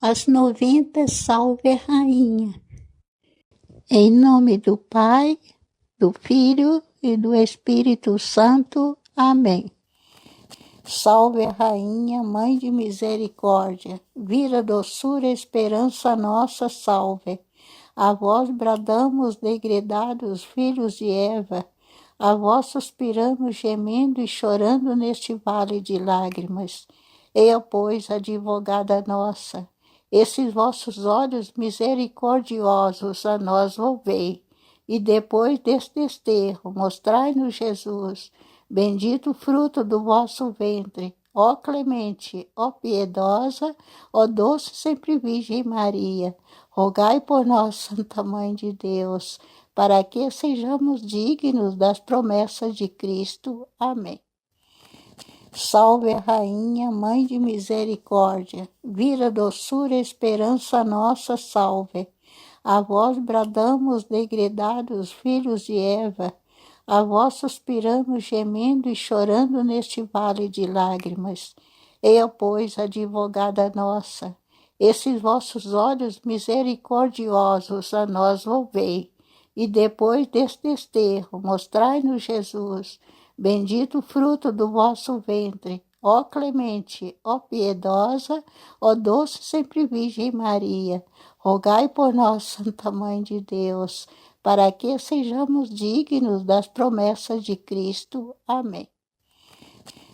As 90 Salve Rainha. Em nome do Pai, do Filho e do Espírito Santo. Amém. Salve Rainha, Mãe de Misericórdia, vira doçura, esperança nossa, salve. A vós bradamos, degredados filhos de Eva, a vós suspiramos, gemendo e chorando neste vale de lágrimas. Eia, pois, advogada nossa, esses vossos olhos misericordiosos a nós volvei, e depois deste desterro mostrai-nos Jesus, bendito fruto do vosso ventre, ó clemente, ó piedosa, ó doce sempre Virgem Maria, rogai por nós, Santa Mãe de Deus, para que sejamos dignos das promessas de Cristo. Amém. Salve Rainha, Mãe de Misericórdia, vira doçura, esperança nossa, salve. A vós bradamos, degredados filhos de Eva, a vós suspiramos, gemendo e chorando neste vale de lágrimas. Eia, pois, advogada nossa, esses vossos olhos misericordiosos a nós volvei, e depois deste desterro mostrai-nos Jesus, bendito fruto do vosso ventre, ó clemente, ó piedosa, ó doce sempre Virgem Maria, rogai por nós, Santa Mãe de Deus, para que sejamos dignos das promessas de Cristo. Amém.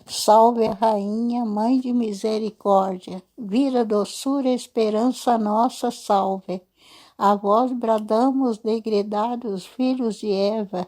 Salve Rainha, Mãe de Misericórdia, vira doçura, esperança nossa, salve. A vós bradamos, degredados filhos de Eva,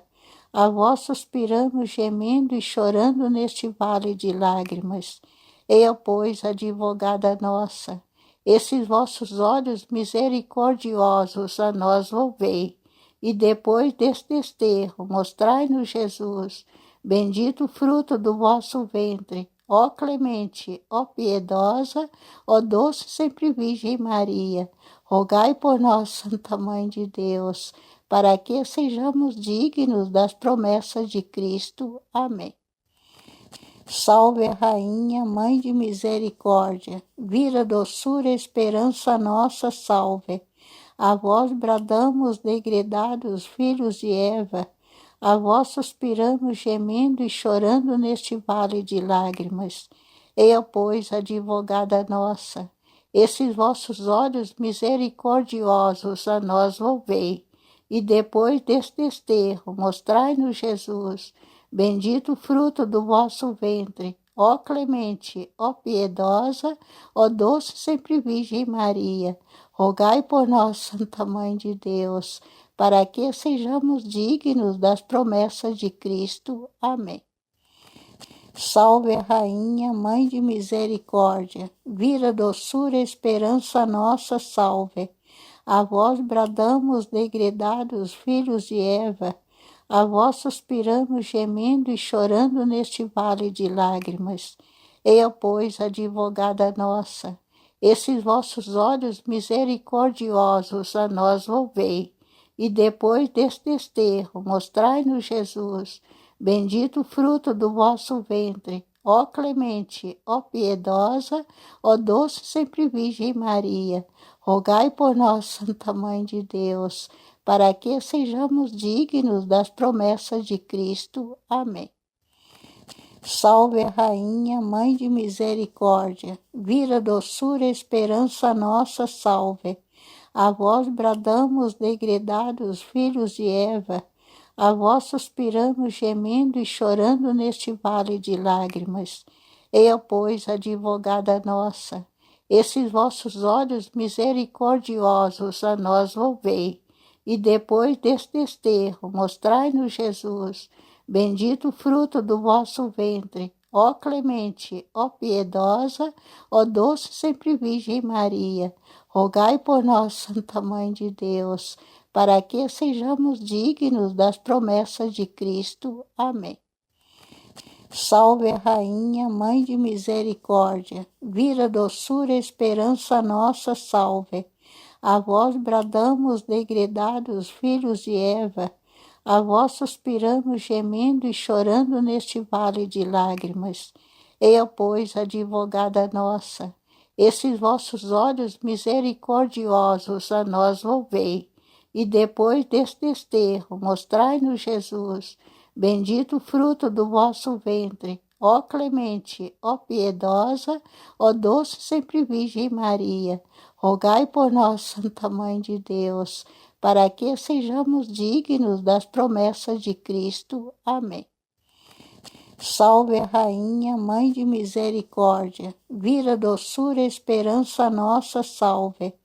a vós suspiramos, gemendo e chorando neste vale de lágrimas. Eia, pois, advogada nossa, esses vossos olhos misericordiosos a nós volvei, e depois deste desterro mostrai-nos Jesus, bendito fruto do vosso ventre, ó clemente, ó piedosa, ó doce sempre Virgem Maria, rogai por nós, Santa Mãe de Deus, para que sejamos dignos das promessas de Cristo. Amém. Salve Rainha, Mãe de Misericórdia, vira doçura, esperança nossa, salve. A vós bradamos, degredados filhos de Eva, a vós suspiramos, gemendo e chorando neste vale de lágrimas. Eia, pois, advogada nossa, esses vossos olhos misericordiosos a nós volvei, e depois deste desterro mostrai-nos Jesus, bendito fruto do vosso ventre, ó clemente, ó piedosa, ó doce sempre Virgem Maria, rogai por nós, Santa Mãe de Deus, para que sejamos dignos das promessas de Cristo. Amém. Salve Rainha, Mãe de Misericórdia, vira doçura, esperança nossa, salve. A vós bradamos, degredados filhos de Eva, a vós suspiramos, gemendo e chorando neste vale de lágrimas. Eia, pois, advogada nossa, esses vossos olhos misericordiosos a nós volvei, e depois deste desterro mostrai-nos Jesus, bendito fruto do vosso ventre, ó clemente, ó piedosa, ó doce sempre Virgem Maria, rogai por nós, Santa Mãe de Deus, para que sejamos dignos das promessas de Cristo. Amém. Salve Rainha, Mãe de Misericórdia, vira doçura, esperança nossa, salve. A vós bradamos, degredados filhos de Eva, a vós suspiramos, gemendo e chorando neste vale de lágrimas. Eia, pois, advogada nossa, esses vossos olhos misericordiosos a nós volvei, e depois deste desterro mostrai-nos Jesus, bendito fruto do vosso ventre, ó clemente, ó piedosa, ó doce sempre Virgem Maria, rogai por nós, Santa Mãe de Deus, para que sejamos dignos das promessas de Cristo. Amém. Salve Rainha, Mãe de Misericórdia, vira doçura, esperança nossa, salve. A vós bradamos, degredados filhos de Eva, a vós suspiramos, gemendo e chorando neste vale de lágrimas. Eia, pois, advogada nossa, esses vossos olhos misericordiosos a nós volvei, e depois deste desterro mostrai-nos Jesus, bendito o fruto do vosso ventre, ó clemente, ó piedosa, ó doce sempre Virgem Maria, rogai por nós, Santa Mãe de Deus, para que sejamos dignos das promessas de Cristo. Amém. Salve a Rainha, Mãe de Misericórdia, vira doçura, esperança nossa, salve.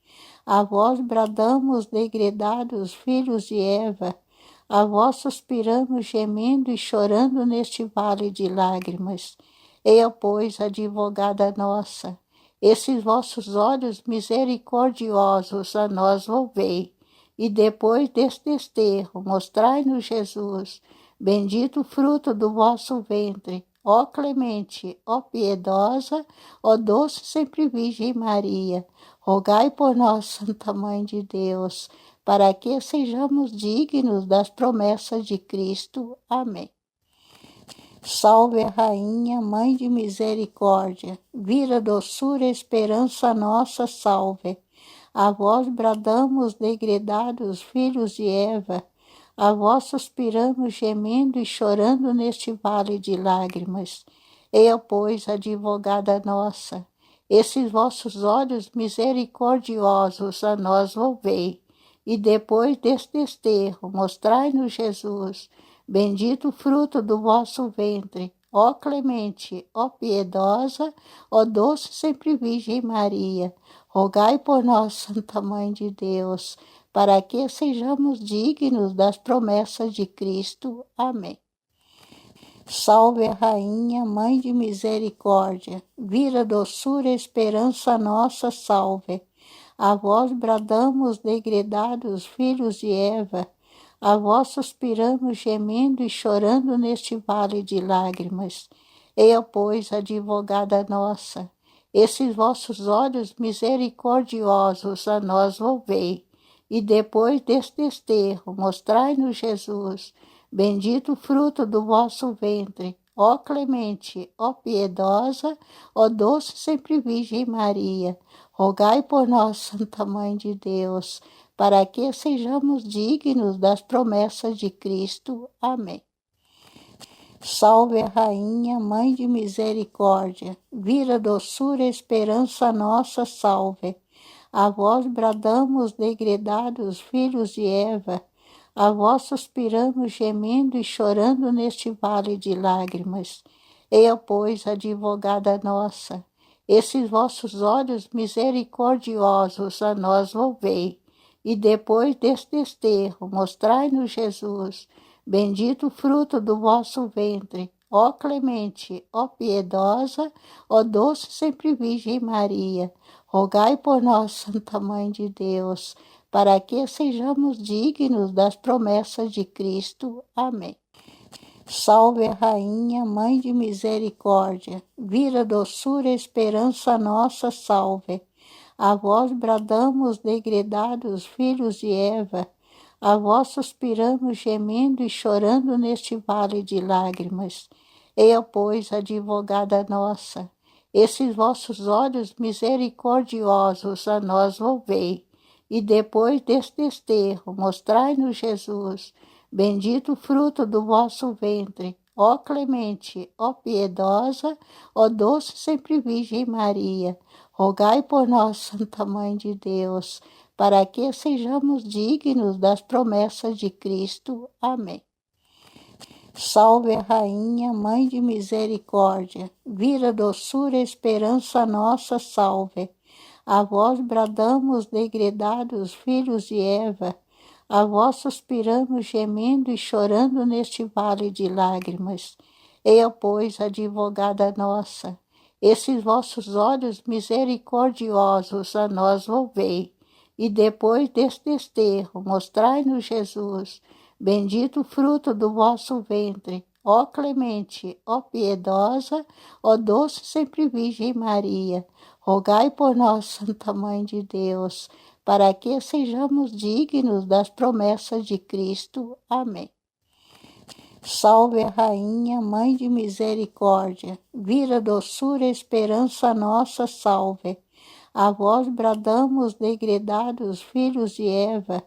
A vós bradamos, degredados filhos de Eva, a vós suspiramos, gemendo e chorando neste vale de lágrimas. Eia, pois, advogada nossa, esses vossos olhos misericordiosos a nós volvei, e depois deste desterro mostrai-nos Jesus, bendito o fruto do vosso ventre, ó clemente, ó piedosa, ó doce sempre Virgem Maria, rogai por nós, Santa Mãe de Deus, para que sejamos dignos das promessas de Cristo. Amém. Salve a Rainha, Mãe de Misericórdia, vira doçura, esperança nossa, salve. A vós bradamos, degredados filhos de Eva, a vós suspiramos, gemendo e chorando neste vale de lágrimas. Eia, pois, advogada nossa, esses vossos olhos misericordiosos a nós volvei, e depois deste desterro mostrai-nos Jesus, bendito o fruto do vosso ventre, ó clemente, ó piedosa, ó doce sempre Virgem Maria, rogai por nós, Santa Mãe de Deus, para que sejamos dignos das promessas de Cristo. Amém. Salve a Rainha, Mãe de Misericórdia, vira doçura, esperança nossa, salve. A vós bradamos, degredados filhos de Eva, a vós suspiramos, gemendo e chorando neste vale de lágrimas. Eia, pois, advogada nossa, esses vossos olhos misericordiosos a nós volvei, e depois deste desterro mostrai-nos Jesus, bendito o fruto do vosso ventre, ó clemente, ó piedosa, ó doce sempre Virgem Maria, rogai por nós, Santa Mãe de Deus, para que sejamos dignos das promessas de Cristo. Amém. Salve a Rainha, Mãe de Misericórdia, vira doçura, esperança nossa, salve. A vós bradamos, degredados filhos de Eva, a vós suspiramos, gemendo e chorando neste vale de lágrimas. Eia, pois, advogada nossa, esses vossos olhos misericordiosos a nós volvei, e depois deste desterro mostrai-nos Jesus, bendito o fruto do vosso ventre, ó clemente, ó piedosa, ó doce sempre Virgem Maria, rogai por nós, Santa Mãe de Deus, para que sejamos dignos das promessas de Cristo. Amém. Salve a Rainha, Mãe de Misericórdia, vira doçura, esperança nossa, salve. A vós bradamos, degredados filhos de Eva, a vós suspiramos, gemendo e chorando neste vale de lágrimas. Eia, pois, advogada nossa, esses vossos olhos misericordiosos a nós volvei, e depois deste desterro mostrai-nos Jesus, bendito o fruto do vosso ventre, ó clemente, ó piedosa, ó doce sempre Virgem Maria, rogai por nós, Santa Mãe de Deus, para que sejamos dignos das promessas de Cristo. Amém. Salve a Rainha, Mãe de Misericórdia, vira doçura, esperança nossa, salve. A vós bradamos, degredados filhos de Eva, a vós suspiramos, gemendo e chorando neste vale de lágrimas. Eia, pois, advogada nossa, esses vossos olhos misericordiosos a nós volvei, e depois deste desterro mostrai-nos Jesus, bendito o fruto do vosso ventre, ó clemente, ó piedosa, ó doce sempre Virgem Maria, rogai por nós, Santa Mãe de Deus, para que sejamos dignos das promessas de Cristo. Amém. Salve a Rainha, Mãe de Misericórdia, vira doçura, esperança nossa, salve. A vós bradamos, degredados filhos de Eva,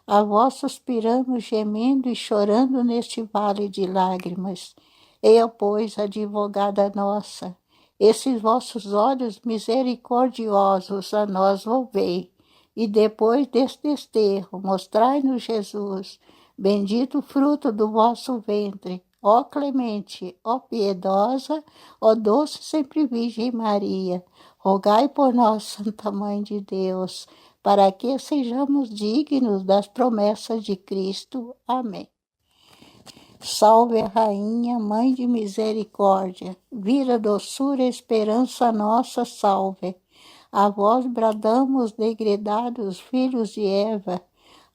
a vós suspiramos, gemendo e chorando neste vale de lágrimas. Eia, pois, advogada nossa, esses vossos olhos misericordiosos a nós volvei, e depois deste desterro mostrai-nos Jesus, bendito o fruto do vosso ventre, ó clemente, ó piedosa, ó doce sempre Virgem Maria, rogai por nós, Santa Mãe de Deus, para que sejamos dignos das promessas de Cristo. Amém. Salve a Rainha, Mãe de Misericórdia, vida, doçura, esperança nossa, salve. A vós bradamos, degredados filhos de Eva,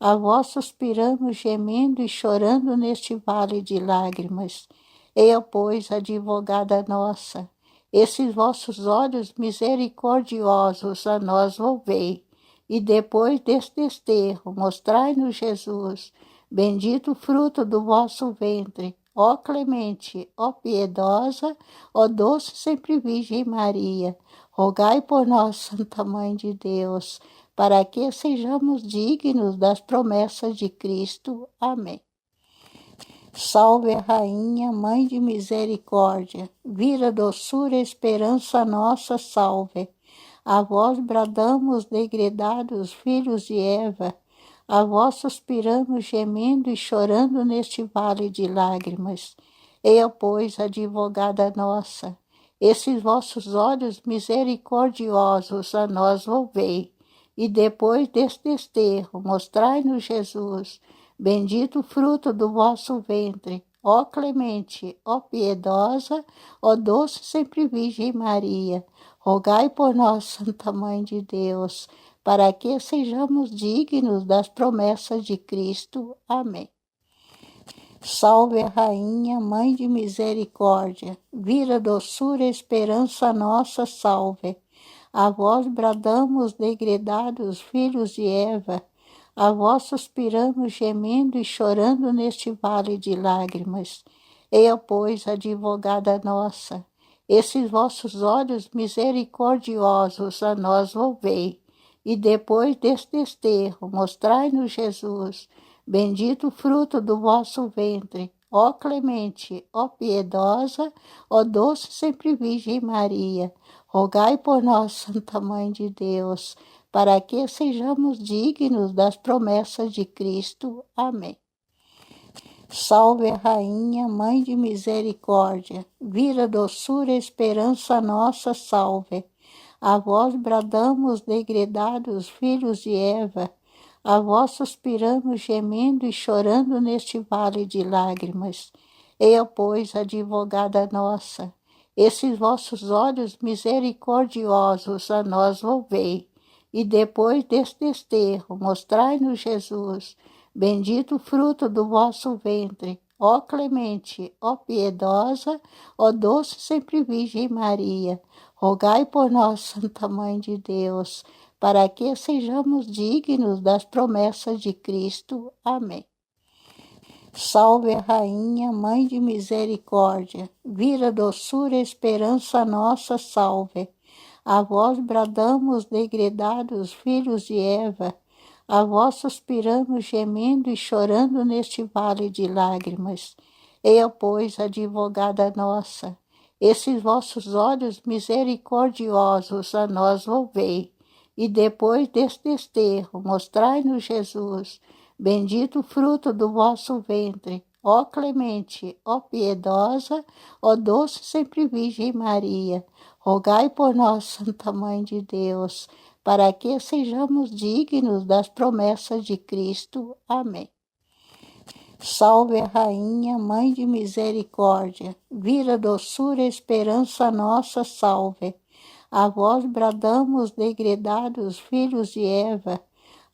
a vós suspiramos, gemendo e chorando neste vale de lágrimas. Eia, pois, advogada nossa, esses vossos olhos misericordiosos a nós volvei, e depois deste desterro mostrai-nos Jesus, bendito o fruto do vosso ventre, ó clemente, ó piedosa, ó doce sempre Virgem Maria, rogai por nós, Santa Mãe de Deus, para que sejamos dignos das promessas de Cristo. Amém. Salve a Rainha, Mãe de Misericórdia, vida, doçura, esperança nossa, salve. A vós bradamos, degredados filhos de Eva, a vós suspiramos, gemendo e chorando neste vale de lágrimas. Eia, pois, advogada nossa, esses vossos olhos misericordiosos a nós volvei, e depois deste desterro mostrai-nos Jesus, bendito o fruto do vosso ventre, ó clemente, ó piedosa, ó doce sempre Virgem Maria, rogai por nós, Santa Mãe de Deus, para que sejamos dignos das promessas de Cristo. Amém. Salve a Rainha, Mãe de Misericórdia, vida, doçura, esperança nossa, salve. A vós bradamos, degredados filhos de Eva, a vós suspiramos, gemendo e chorando neste vale de lágrimas. Eia, pois, advogada nossa, esses vossos olhos misericordiosos a nós volvei, e depois deste desterro mostrai-nos Jesus, bendito o fruto do vosso ventre, ó clemente, ó piedosa, ó doce sempre Virgem Maria, rogai por nós, Santa Mãe de Deus, para que sejamos dignos das promessas de Cristo. Amém. Salve a Rainha, Mãe de Misericórdia, vida, doçura, esperança nossa, salve. A vós bradamos, degredados filhos de Eva, a vós suspiramos, gemendo e chorando neste vale de lágrimas. Eia, pois, advogada nossa, esses vossos olhos misericordiosos a nós volvei, e depois deste desterro mostrai-nos Jesus, bendito o fruto do vosso ventre, ó clemente, ó piedosa, ó doce sempre Virgem Maria, rogai por nós, Santa Mãe de Deus, para que sejamos dignos das promessas de Cristo. Amém. Salve a Rainha, Mãe de Misericórdia, vida, doçura, esperança nossa, salve. A vós bradamos, degredados filhos de Eva, a vós suspiramos, gemendo e chorando neste vale de lágrimas. Eia, pois, advogada nossa, esses vossos olhos misericordiosos a nós volvei, e depois deste desterro mostrai-nos Jesus, bendito o fruto do vosso ventre, ó clemente, ó piedosa, ó doce sempre Virgem Maria, rogai por nós, Santa Mãe de Deus, para que sejamos dignos das promessas de Cristo. Amém. Salve a Rainha, Mãe de Misericórdia, vida, doçura, esperança nossa, salve. A vós bradamos, degredados filhos de Eva,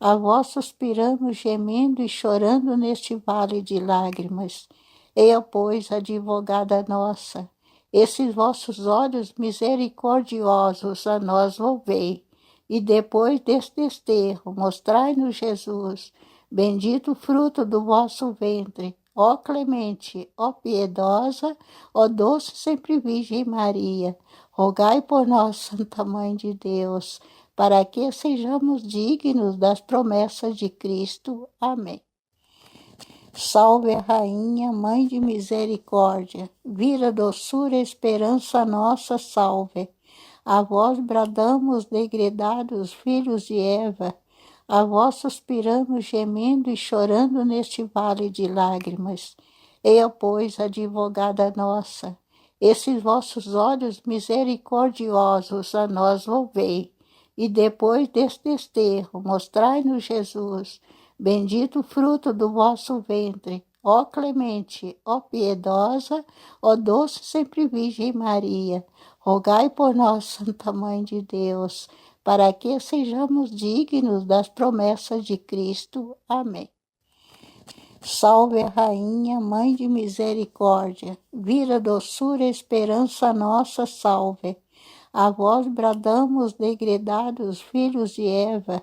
a vós suspiramos, gemendo e chorando neste vale de lágrimas. Eia, pois, advogada nossa, esses vossos olhos misericordiosos a nós volvei, e depois deste desterro mostrai-nos Jesus, bendito o fruto do vosso ventre, ó clemente, ó piedosa, ó doce sempre Virgem Maria, rogai por nós, Santa Mãe de Deus, para que sejamos dignos das promessas de Cristo. Amém. Salve a Rainha, Mãe de Misericórdia, vira, doçura, esperança nossa, salve. A vós bradamos, degredados filhos de Eva, a vós suspiramos, gemendo e chorando neste vale de lágrimas. Eia, pois, advogada nossa, esses vossos olhos misericordiosos a nós volvei, e depois deste desterro mostrai-nos Jesus, bendito o fruto do vosso ventre, ó clemente, ó piedosa, ó doce sempre Virgem Maria, rogai por nós, Santa Mãe de Deus, para que sejamos dignos das promessas de Cristo. Amém. Salve a Rainha, Mãe de Misericórdia, vira, doçura, esperança nossa, salve. A vós bradamos, degredados filhos de Eva,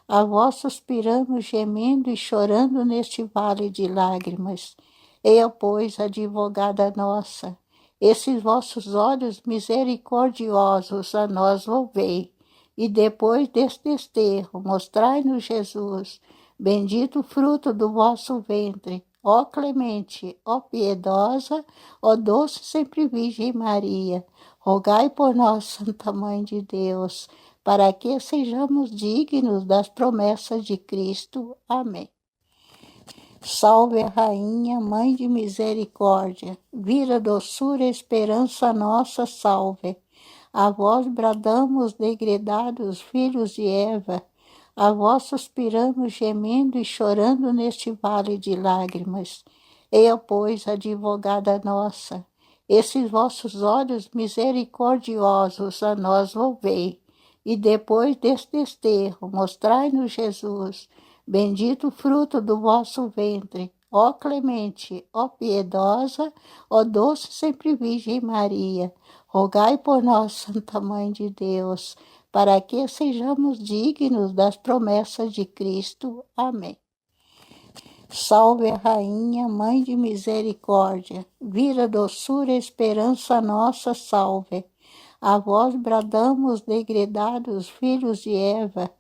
a vós suspiramos, gemendo e chorando neste vale de lágrimas. Eia, pois, advogada nossa, esses vossos olhos misericordiosos a nós volvei, e depois deste desterro mostrai-nos Jesus, bendito o fruto do vosso ventre, ó clemente, ó piedosa, ó doce sempre Virgem Maria, rogai por nós, Santa Mãe de Deus, para que sejamos dignos das promessas de Cristo. Amém. Salve a Rainha, Mãe de Misericórdia, vira, doçura, esperança nossa, salve. A vós bradamos, degredados filhos de Eva, a vós suspiramos, gemendo e chorando neste vale de lágrimas. Eia, pois, advogada nossa, esses vossos olhos misericordiosos a nós volvei, e depois deste desterro mostrai-nos Jesus, bendito o fruto do vosso ventre, ó clemente, ó piedosa, ó doce sempre Virgem Maria, rogai por nós, Santa Mãe de Deus, para que sejamos dignos das promessas de Cristo. Amém. Salve a Rainha, Mãe de Misericórdia, vira, doçura, esperança nossa, salve. A vós bradamos, degredados filhos de Eva,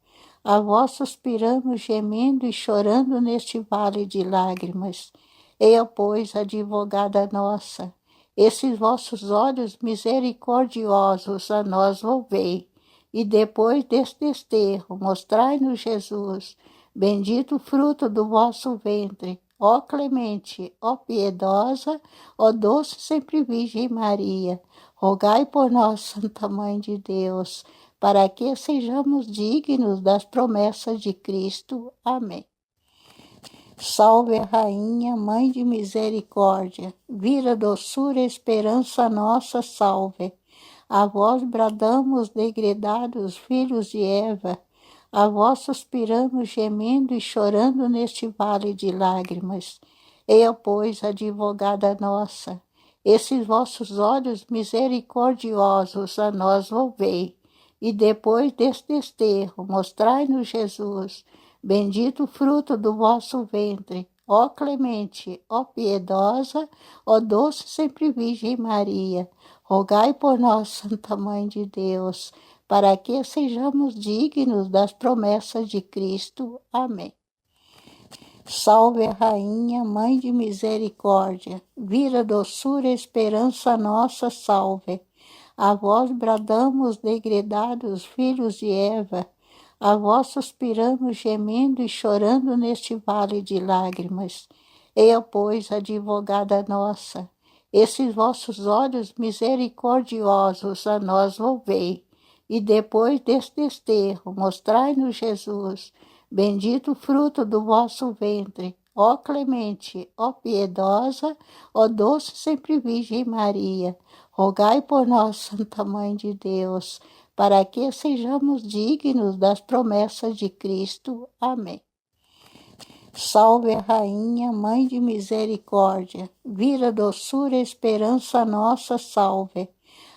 a vós suspiramos, gemendo e chorando neste vale de lágrimas. Eia, pois, advogada nossa, esses vossos olhos misericordiosos a nós volvei, e depois deste desterro mostrai-nos Jesus, bendito o fruto do vosso ventre, ó clemente, ó piedosa, ó doce sempre Virgem Maria, rogai por nós, Santa Mãe de Deus, para que sejamos dignos das promessas de Cristo. Amém. Salve a Rainha, Mãe de Misericórdia, vira, doçura, esperança nossa, salve. A vós bradamos, degredados filhos de Eva, a vós suspiramos, gemendo e chorando neste vale de lágrimas. Eia, pois, advogada nossa, esses vossos olhos misericordiosos a nós volvei, e depois deste desterro mostrai-nos Jesus, bendito o fruto do vosso ventre, ó clemente, ó piedosa, ó doce sempre Virgem Maria, rogai por nós, Santa Mãe de Deus, para que sejamos dignos das promessas de Cristo. Amém. Salve a Rainha, Mãe de Misericórdia, vira, doçura, esperança nossa, salve. A vós bradamos, degredados filhos de Eva, a vós suspiramos, gemendo e chorando neste vale de lágrimas. Eia, pois, advogada nossa, esses vossos olhos misericordiosos a nós volvei, e depois deste desterro mostrai-nos Jesus, bendito o fruto do vosso ventre, ó clemente, ó piedosa, ó doce sempre Virgem Maria, rogai por nós, Santa Mãe de Deus, para que sejamos dignos das promessas de Cristo. Amém. Salve a Rainha, Mãe de Misericórdia, vira, doçura, esperança nossa, salve.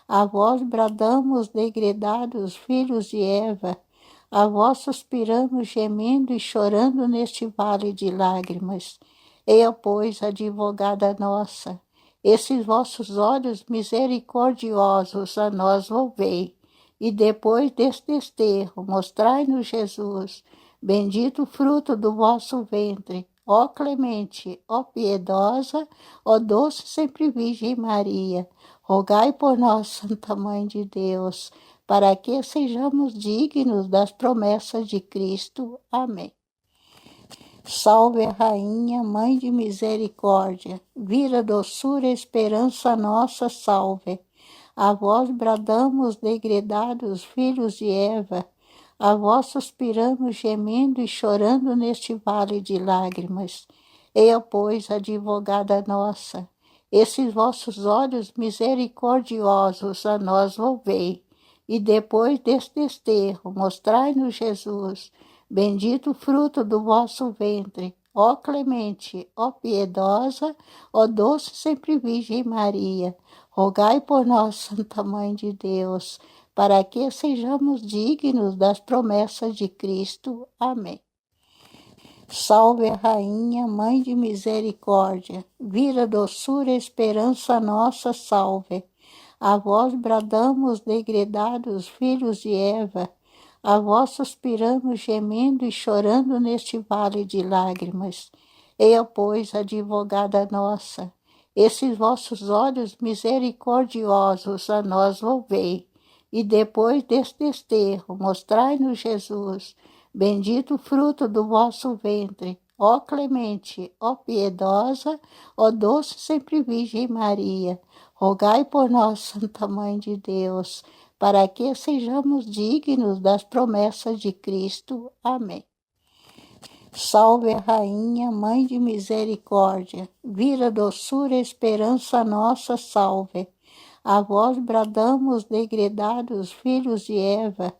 A vós bradamos, degredados filhos de Eva, a vós suspiramos, gemendo e chorando neste vale de lágrimas. Eia, pois, advogada nossa, esses vossos olhos misericordiosos a nós volvei, e depois deste desterro, mostrai-nos Jesus. Bendito o fruto do vosso ventre, ó clemente, ó piedosa, ó doce sempre Virgem Maria. Rogai por nós, Santa Mãe de Deus, para que sejamos dignos das promessas de Cristo. Amém. Salve a Rainha, Mãe de Misericórdia, vira, doçura, esperança nossa, salve. A vós bradamos, degredados filhos de Eva, a vós suspiramos, gemendo e chorando neste vale de lágrimas. Eu, pois, advogada nossa, esses vossos olhos misericordiosos a nós volvei, e depois deste desterro, mostrai-nos Jesus. Bendito o fruto do vosso ventre, ó clemente, ó piedosa, ó doce sempre Virgem Maria. Rogai por nós, Santa Mãe de Deus, para que sejamos dignos das promessas de Cristo. Amém. Salve a Rainha, Mãe de Misericórdia, vira, doçura, esperança nossa, salve. A vós bradamos, degredados filhos de Eva, a vós suspiramos, gemendo e chorando neste vale de lágrimas. Eu, pois, advogada nossa, esses vossos olhos misericordiosos a nós volvei, e depois deste desterro, mostrai-nos Jesus. Bendito o fruto do vosso ventre, ó clemente, ó piedosa, ó doce sempre Virgem Maria. Rogai por nós, Santa Mãe de Deus, para que sejamos dignos das promessas de Cristo. Amém. Salve a Rainha, Mãe de Misericórdia, vira, doçura, esperança nossa, salve. A vós bradamos, degredados filhos de Eva,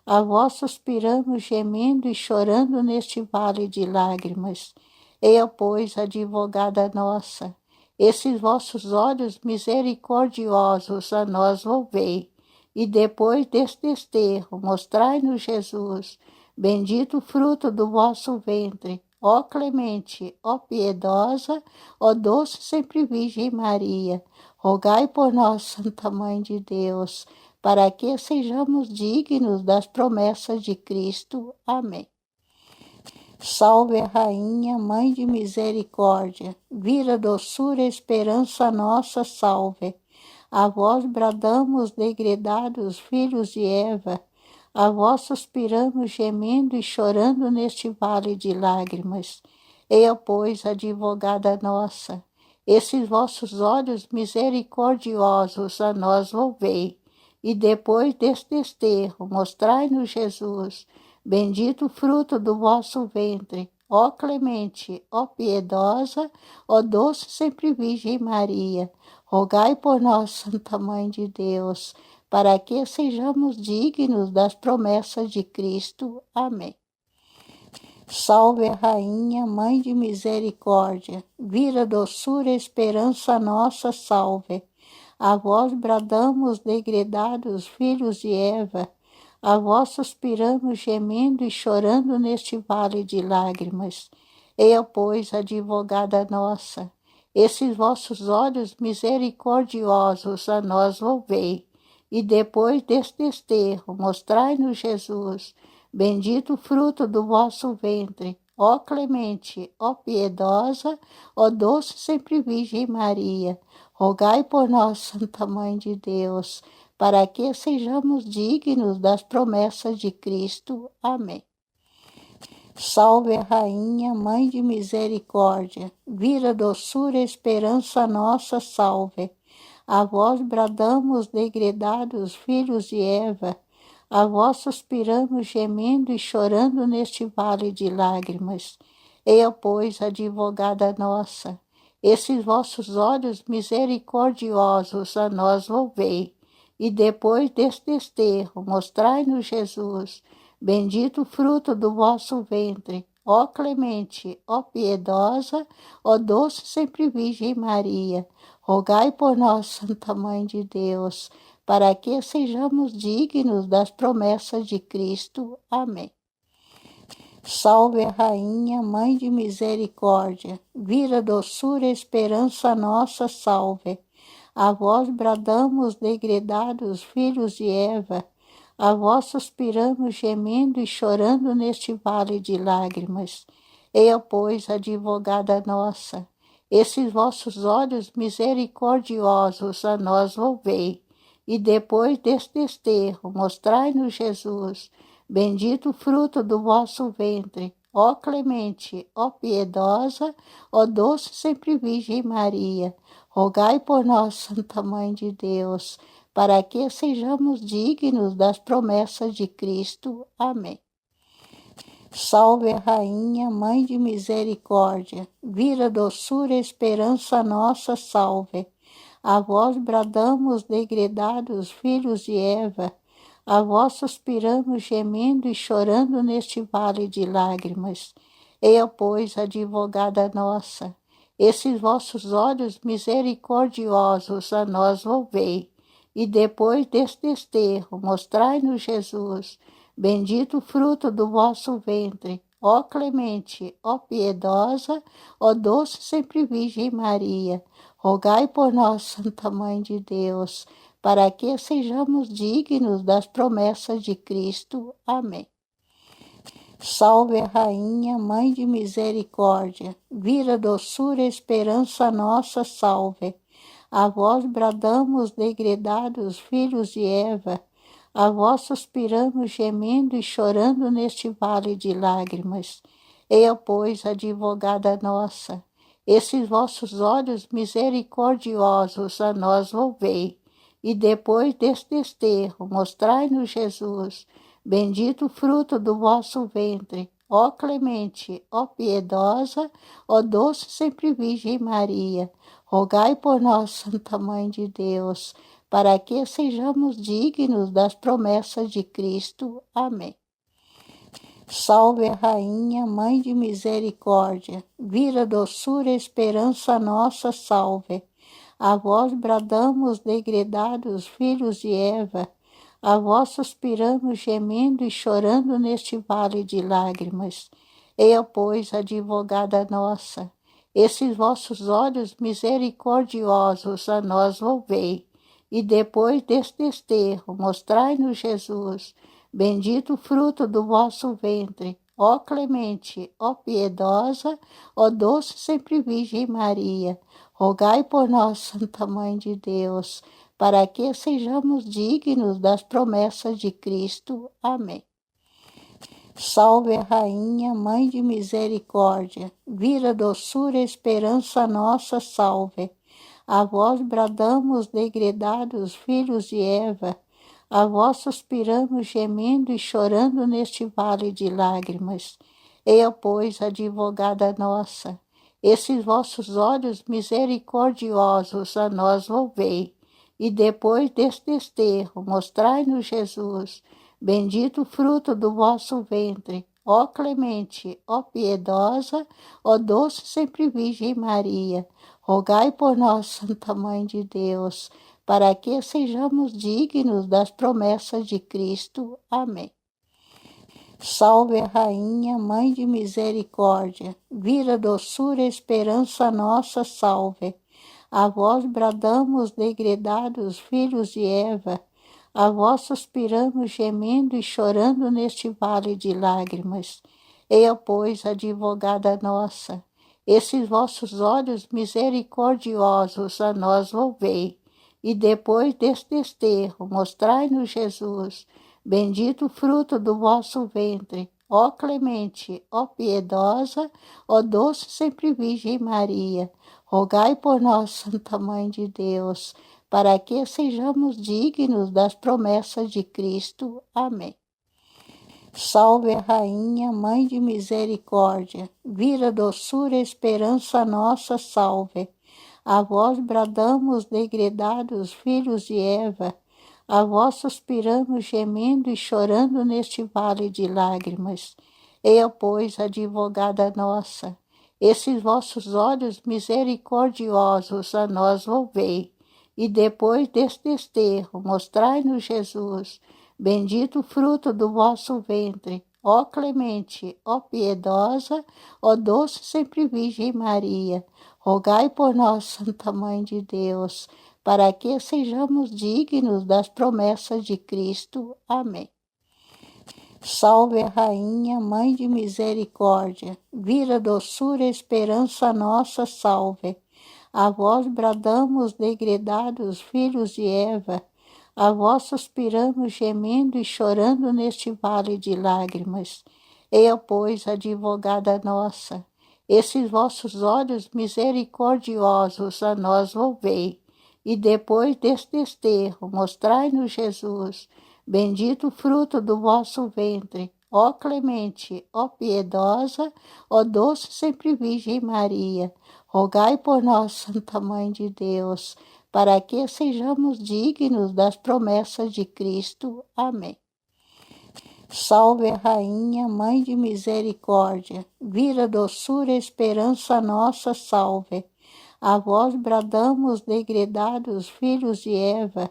a vós suspiramos, gemendo e chorando neste vale de lágrimas. Eu, pois, advogada nossa, esses vossos olhos misericordiosos a nós volvei, e depois deste desterro, mostrai-nos Jesus. Bendito o fruto do vosso ventre, ó clemente, ó piedosa, ó doce sempre Virgem Maria. Rogai por nós, Santa Mãe de Deus, para que sejamos dignos das promessas de Cristo. Amém. Salve a Rainha, Mãe de Misericórdia, vira, doçura, esperança nossa, salve. A vós bradamos, degredados filhos de Eva, a vós suspiramos, gemendo e chorando neste vale de lágrimas. Eu, pois, advogada nossa, esses vossos olhos misericordiosos a nós volvei, e depois deste desterro, mostrai-nos Jesus. Bendito o fruto do vosso ventre, ó clemente, ó piedosa, ó doce sempre Virgem Maria. Rogai por nós, Santa Mãe de Deus, para que sejamos dignos das promessas de Cristo. Amém. Salve a Rainha, Mãe de Misericórdia, vira, doçura, esperança nossa, salve. A vós bradamos, degredados filhos de Eva, a vós suspiramos, gemendo e chorando neste vale de lágrimas. Eu, pois, advogada nossa, esses vossos olhos misericordiosos a nós volvei, e depois deste desterro, mostrai-nos Jesus. Bendito o fruto do vosso ventre, ó clemente, ó piedosa, ó doce sempre Virgem Maria. Rogai por nós, Santa Mãe de Deus, para que sejamos dignos das promessas de Cristo. Amém. Salve a Rainha, Mãe de Misericórdia, vira, doçura, esperança nossa, salve. A vós bradamos, degredados filhos de Eva, a vós suspiramos, gemendo e chorando neste vale de lágrimas. Eu, pois, advogada nossa, esses vossos olhos misericordiosos a nós volvei, e depois deste desterro, mostrai-nos Jesus. Bendito o fruto do vosso ventre, ó clemente, ó piedosa, ó doce sempre Virgem Maria. Rogai por nós, Santa Mãe de Deus, para que sejamos dignos das promessas de Cristo. Amém. Salve a Rainha, Mãe de Misericórdia, vira, doçura, esperança nossa, salve. A vós bradamos, degredados filhos de Eva, A vós suspiramos, gemendo e chorando neste vale de lágrimas. Eia, pois, advogada nossa, esses vossos olhos misericordiosos a nós volvei, e depois deste desterro mostrai-nos Jesus, bendito o fruto do vosso ventre. Ó clemente, ó piedosa, ó doce sempre Virgem Maria, rogai por nós, Santa Mãe de Deus, para que sejamos dignos das promessas de Cristo. Amém. Salve, Rainha, Mãe de Misericórdia, vira, doçura, esperança nossa, salve. A vós bradamos, degredados filhos de Eva, a vós suspiramos, gemendo e chorando neste vale de lágrimas. Eia, pois, advogada nossa, esses vossos olhos misericordiosos a nós volvei, e depois deste desterro mostrai-nos Jesus, bendito o fruto do vosso ventre. Ó clemente, ó piedosa, ó doce sempre Virgem Maria, rogai por nós, Santa Mãe de Deus, para que sejamos dignos das promessas de Cristo. Amém. Salve, Rainha, Mãe de Misericórdia, vira, doçura, esperança nossa, salve. A vós bradamos, degredados filhos de Eva, a vós suspiramos, gemendo e chorando neste vale de lágrimas. Eia, pois, advogada nossa, esses vossos olhos misericordiosos a nós volvei, e depois deste desterro mostrai-nos Jesus, bendito o fruto do vosso ventre. Ó clemente, ó piedosa, ó doce sempre Virgem Maria, rogai por nós, Santa Mãe de Deus, para que sejamos dignos das promessas de Cristo. Amém. Salve, Rainha, Mãe de Misericórdia, vira, doçura, esperança nossa, salve. A vós bradamos, degredados filhos de Eva, a vós suspiramos, gemendo e chorando neste vale de lágrimas. Eia, pois, advogada nossa, esses vossos olhos misericordiosos a nós volvei, e depois deste desterro mostrai-nos Jesus, bendito o fruto do vosso ventre. Ó clemente, ó piedosa, ó doce sempre Virgem Maria, rogai por nós, Santa Mãe de Deus, para que sejamos dignos das promessas de Cristo. Amém. Salve, Rainha, Mãe de Misericórdia, vira, doçura, esperança nossa, salve. A vós bradamos, degredados filhos de Eva, a vós suspiramos, gemendo e chorando neste vale de lágrimas. Eia, pois, advogada nossa, esses vossos olhos misericordiosos a nós volvei, e depois deste desterro mostrai-nos Jesus, bendito o fruto do vosso ventre. Ó clemente, ó piedosa, ó doce sempre Virgem Maria, rogai por nós, Santa Mãe de Deus, para que sejamos dignos das promessas de Cristo. Amém. Salve, Rainha, Mãe de Misericórdia, vira, doçura, esperança nossa, salve. A vós bradamos, degredados filhos de Eva, a vós suspiramos, gemendo e chorando neste vale de lágrimas. Eia, pois, advogada nossa, esses vossos olhos misericordiosos a nós volvei, e depois deste desterro mostrai-nos Jesus, bendito o fruto do vosso ventre. Ó clemente, ó piedosa, ó doce sempre Virgem Maria, rogai por nós, Santa Mãe de Deus, para que sejamos dignos das promessas de Cristo. Amém. Salve, Rainha, Mãe de Misericórdia, vira, doçura, esperança nossa, salve. A vós bradamos, degredados filhos de Eva, a vós suspiramos, gemendo e chorando neste vale de lágrimas. Eia, pois, advogada nossa, esses vossos olhos misericordiosos a nós volvei, e depois deste desterro mostrai-nos Jesus, bendito o fruto do vosso ventre. Ó clemente, ó piedosa, ó doce sempre Virgem Maria, rogai por nós, Santa Mãe de Deus, para que sejamos dignos das promessas de Cristo. Amém. Salve a Rainha, Mãe de Misericórdia, vida, doçura, esperança nossa, salve. A vós bradamos, degredados filhos de Eva, a vós suspiramos, gemendo e chorando neste vale de lágrimas. Eia, pois, advogada nossa, esses vossos olhos misericordiosos a nós volvei, e depois deste desterro mostrai-nos Jesus, bendito o fruto do vosso ventre, ó clemente, ó piedosa, ó doce sempre Virgem Maria, rogai por nós, Santa Mãe de Deus, para que sejamos dignos das promessas de Cristo. Amém. Salve a Rainha, Mãe de Misericórdia, vida, doçura, esperança nossa, salve. A vós bradamos, degredados filhos de Eva,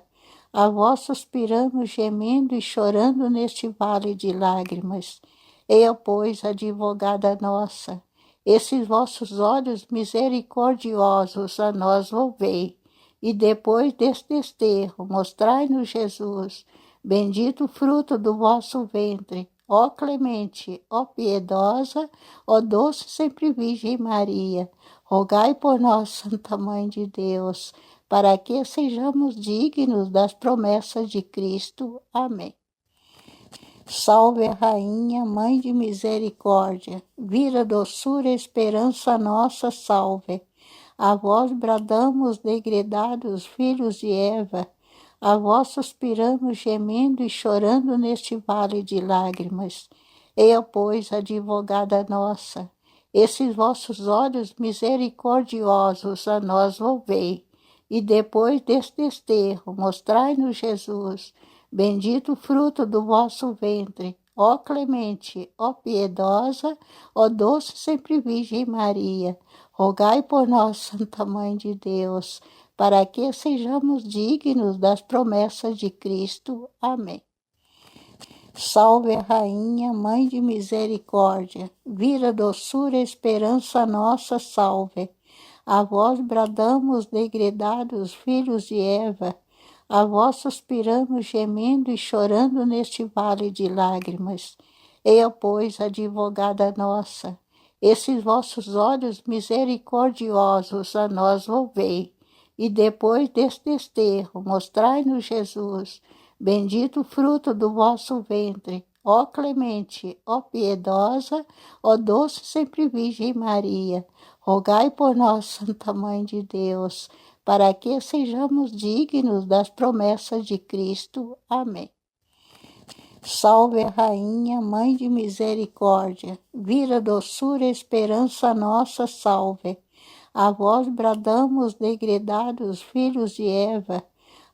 a vós suspiramos, gemendo e chorando neste vale de lágrimas. Eia, pois, advogada nossa, esses vossos olhos misericordiosos a nós volvei, e depois deste desterro mostrai-nos Jesus, bendito o fruto do vosso ventre, ó clemente, ó piedosa, ó doce sempre Virgem Maria, rogai por nós, Santa Mãe de Deus, para que sejamos dignos das promessas de Cristo. Amém. Salve a Rainha, Mãe de Misericórdia, vida, doçura, esperança nossa, salve. A vós bradamos, degredados filhos de Eva, a vós suspiramos, gemendo e chorando neste vale de lágrimas. Eia, pois, advogada nossa, esses vossos olhos misericordiosos a nós volvei, e depois deste desterro mostrai-nos Jesus, bendito o fruto do vosso ventre, ó clemente, ó piedosa, ó doce sempre Virgem Maria, rogai por nós, Santa Mãe de Deus, para que sejamos dignos das promessas de Cristo. Amém. Salve a Rainha, Mãe de Misericórdia, vida, doçura, esperança nossa, salve. A vós bradamos, degredados filhos de Eva, a vós suspiramos, gemendo e chorando neste vale de lágrimas. Eia, pois, advogada nossa, esses vossos olhos misericordiosos a nós volvei, e depois deste desterro mostrai-nos Jesus, bendito o fruto do vosso ventre, ó clemente, ó piedosa, ó doce sempre Virgem Maria, rogai por nós, Santa Mãe de Deus, para que sejamos dignos das promessas de Cristo. Amém. Salve a Rainha, Mãe de Misericórdia, vida, doçura, esperança nossa, salve. A vós bradamos, degredados filhos de Eva,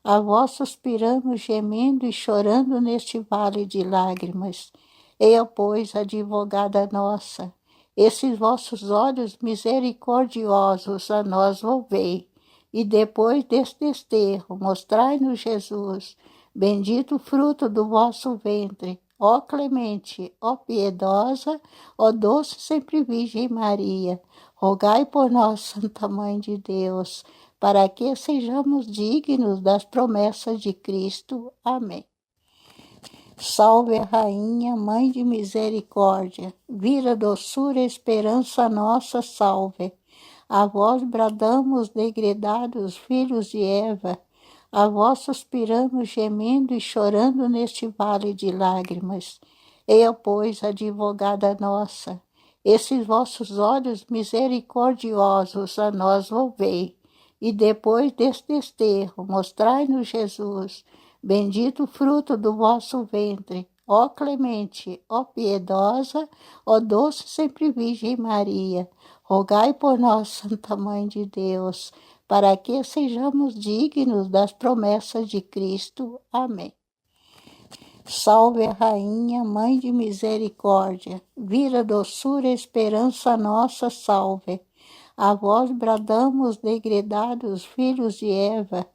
a vós suspiramos, gemendo e chorando neste vale de lágrimas. Eia, pois, advogada nossa, esses vossos olhos misericordiosos a nós volvei, e depois deste desterro mostrai-nos Jesus, bendito o fruto do vosso ventre, ó clemente, ó piedosa, ó doce sempre Virgem Maria, rogai por nós, Santa Mãe de Deus, para que sejamos dignos das promessas de Cristo. Amém. Salve a Rainha, Mãe de Misericórdia, vida, doçura, esperança nossa, salve. A vós bradamos, degredados filhos de Eva, a vós suspiramos, gemendo e chorando neste vale de lágrimas. Eia, pois, advogada nossa, esses vossos olhos misericordiosos a nós volvei, e depois deste desterro mostrai-nos Jesus, bendito o fruto do vosso ventre, ó clemente, ó piedosa, ó doce sempre Virgem Maria, rogai por nós, Santa Mãe de Deus, para que sejamos dignos das promessas de Cristo. Amém. Salve a Rainha, Mãe de Misericórdia, vida, doçura, esperança nossa, salve. A vós bradamos, degredados filhos de Eva,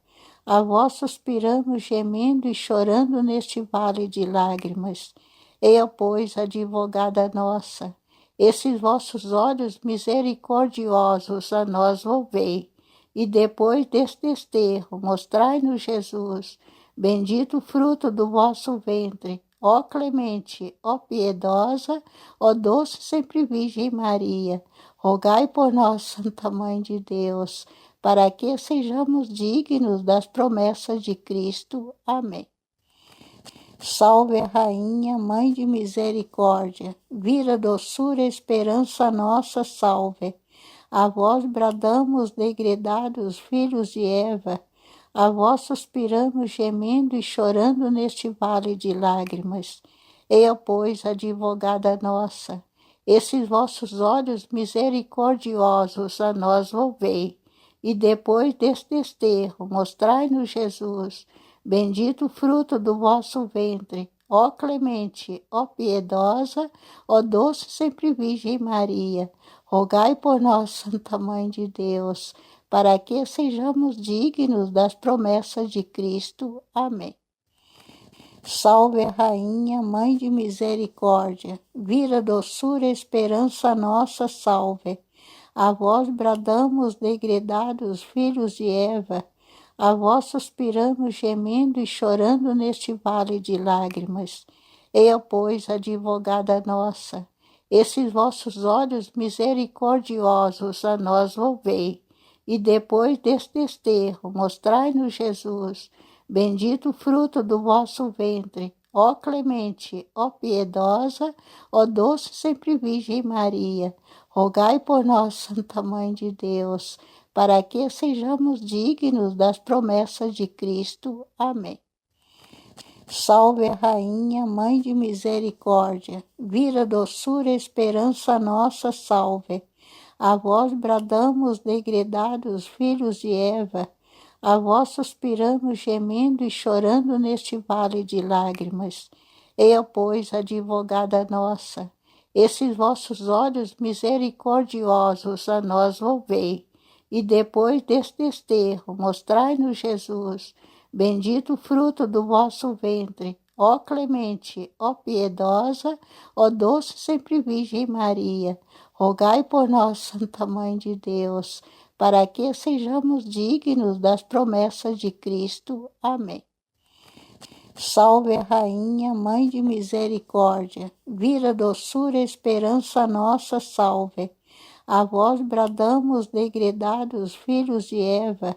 a vós suspiramos, gemendo e chorando neste vale de lágrimas. Eia, pois, advogada nossa, esses vossos olhos misericordiosos a nós volvei, e depois deste desterro, mostrai-nos Jesus. Bendito o fruto do vosso ventre, ó clemente, ó piedosa, ó doce sempre Virgem Maria. Rogai por nós, Santa Mãe de Deus, para que sejamos dignos das promessas de Cristo. Amém. Salve a Rainha, Mãe de Misericórdia, vira, doçura, esperança nossa, salve. A vós bradamos, degredados filhos de Eva, a vós suspiramos, gemendo e chorando neste vale de lágrimas. Eia, pois, advogada nossa, esses vossos olhos misericordiosos a nós volvei, e depois deste desterro mostrai-nos Jesus. Bendito o fruto do vosso ventre, ó clemente, ó piedosa, ó doce sempre Virgem Maria. Rogai por nós, Santa Mãe de Deus, para que sejamos dignos das promessas de Cristo. Amém. Salve a Rainha, Mãe de Misericórdia, vira, doçura, esperança nossa, salve. A vós bradamos, degredados filhos de Eva, a vós suspiramos, gemendo e chorando neste vale de lágrimas. Eia, pois, advogada nossa, esses vossos olhos misericordiosos a nós volvei, e depois deste desterro mostrai-nos Jesus. Bendito o fruto do vosso ventre, ó clemente, ó piedosa, ó doce sempre Virgem Maria. Rogai por nós, Santa Mãe de Deus, para que sejamos dignos das promessas de Cristo. Amém. Salve a Rainha, Mãe de Misericórdia, vira, doçura, esperança nossa, salve. A vós bradamos, degredados filhos de Eva, a vós suspiramos, gemendo e chorando neste vale de lágrimas. Eia, pois, advogada nossa, esses vossos olhos misericordiosos a nós volvei, e depois deste desterro mostrai-nos Jesus. Bendito o fruto do vosso ventre, ó clemente, ó piedosa, ó doce sempre Virgem Maria. Rogai por nós, Santa Mãe de Deus, para que sejamos dignos das promessas de Cristo. Amém. Salve a Rainha, Mãe de Misericórdia, vira, doçura, esperança nossa, salve. A vós bradamos, degredados filhos de Eva,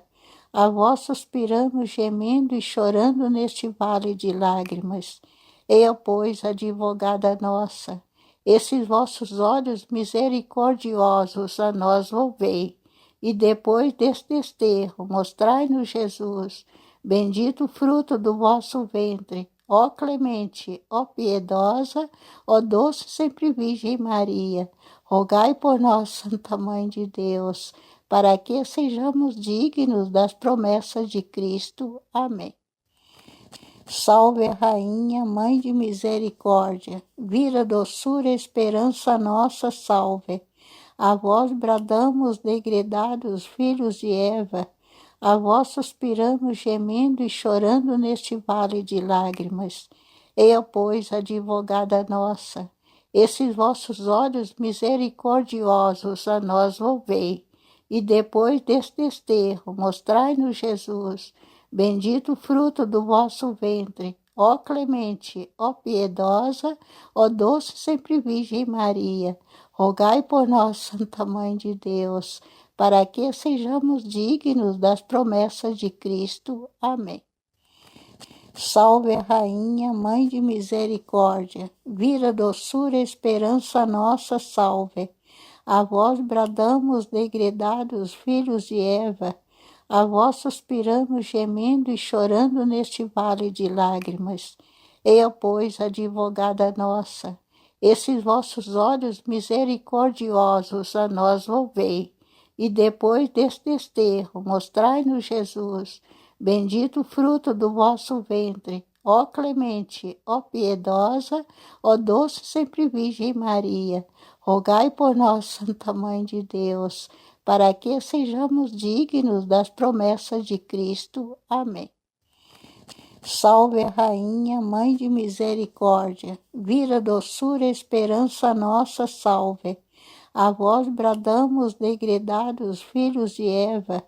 a vós suspiramos, gemendo e chorando neste vale de lágrimas. Eia, pois, advogada nossa, esses vossos olhos misericordiosos a nós volvei, e depois deste desterro mostrai-nos Jesus. Bendito o fruto do vosso ventre, ó clemente, ó piedosa, ó doce sempre Virgem Maria. Rogai por nós, Santa Mãe de Deus, para que sejamos dignos das promessas de Cristo. Amém. Salve a Rainha, Mãe de Misericórdia, vira, doçura, esperança nossa, salve. A vós bradamos, degredados filhos de Eva, a vós suspiramos, gemendo e chorando neste vale de lágrimas. Eia, pois, advogada nossa, esses vossos olhos misericordiosos a nós volvei, e depois deste desterro mostrai-nos Jesus. Bendito o fruto do vosso ventre, ó clemente, ó piedosa, ó doce sempre Virgem Maria. Rogai por nós, Santa Mãe de Deus, para que sejamos dignos das promessas de Cristo. Amém. Salve a Rainha, Mãe de Misericórdia, vira, doçura, esperança nossa, salve. A vós bradamos, degredados filhos de Eva, a vós suspiramos, gemendo e chorando neste vale de lágrimas. Eia, pois, advogada nossa, esses vossos olhos misericordiosos a nós volvei, e depois deste desterro mostrai-nos Jesus. Bendito o fruto do vosso ventre, ó clemente, ó piedosa, ó doce sempre Virgem Maria. Rogai por nós, Santa Mãe de Deus, para que sejamos dignos das promessas de Cristo. Amém. Salve a Rainha, Mãe de Misericórdia, vira, doçura, esperança nossa, salve. A vós bradamos, degredados filhos de Eva,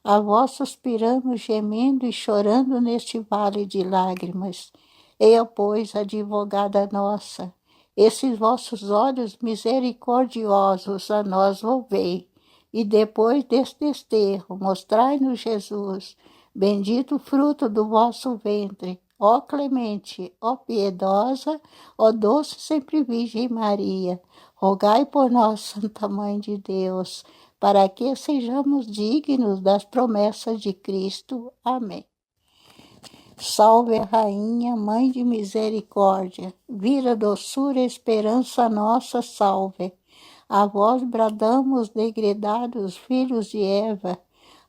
A vós suspiramos, gemendo e chorando neste vale de lágrimas. Eia, pois, advogada nossa, esses vossos olhos misericordiosos a nós volvei, e depois deste desterro mostrai-nos Jesus, bendito o fruto do vosso ventre. Ó clemente, ó piedosa, ó doce sempre Virgem Maria, rogai por nós, Santa Mãe de Deus, para que sejamos dignos das promessas de Cristo. Amém. Salve, Rainha, Mãe de Misericórdia, vida, doçura, esperança nossa, salve. A vós bradamos, degredados filhos de Eva,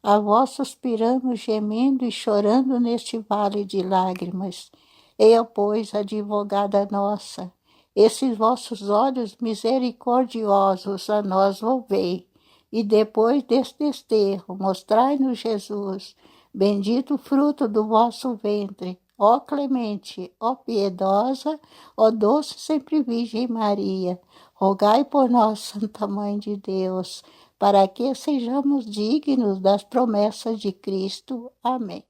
a vós suspiramos, gemendo e chorando neste vale de lágrimas. Eia, pois, advogada nossa, esses vossos olhos misericordiosos a nós volvei, e depois deste desterro mostrai-nos Jesus, bendito o fruto do vosso ventre. Ó clemente, ó piedosa, ó doce sempre Virgem Maria, rogai por nós, Santa Mãe de Deus, para que sejamos dignos das promessas de Cristo. Amém.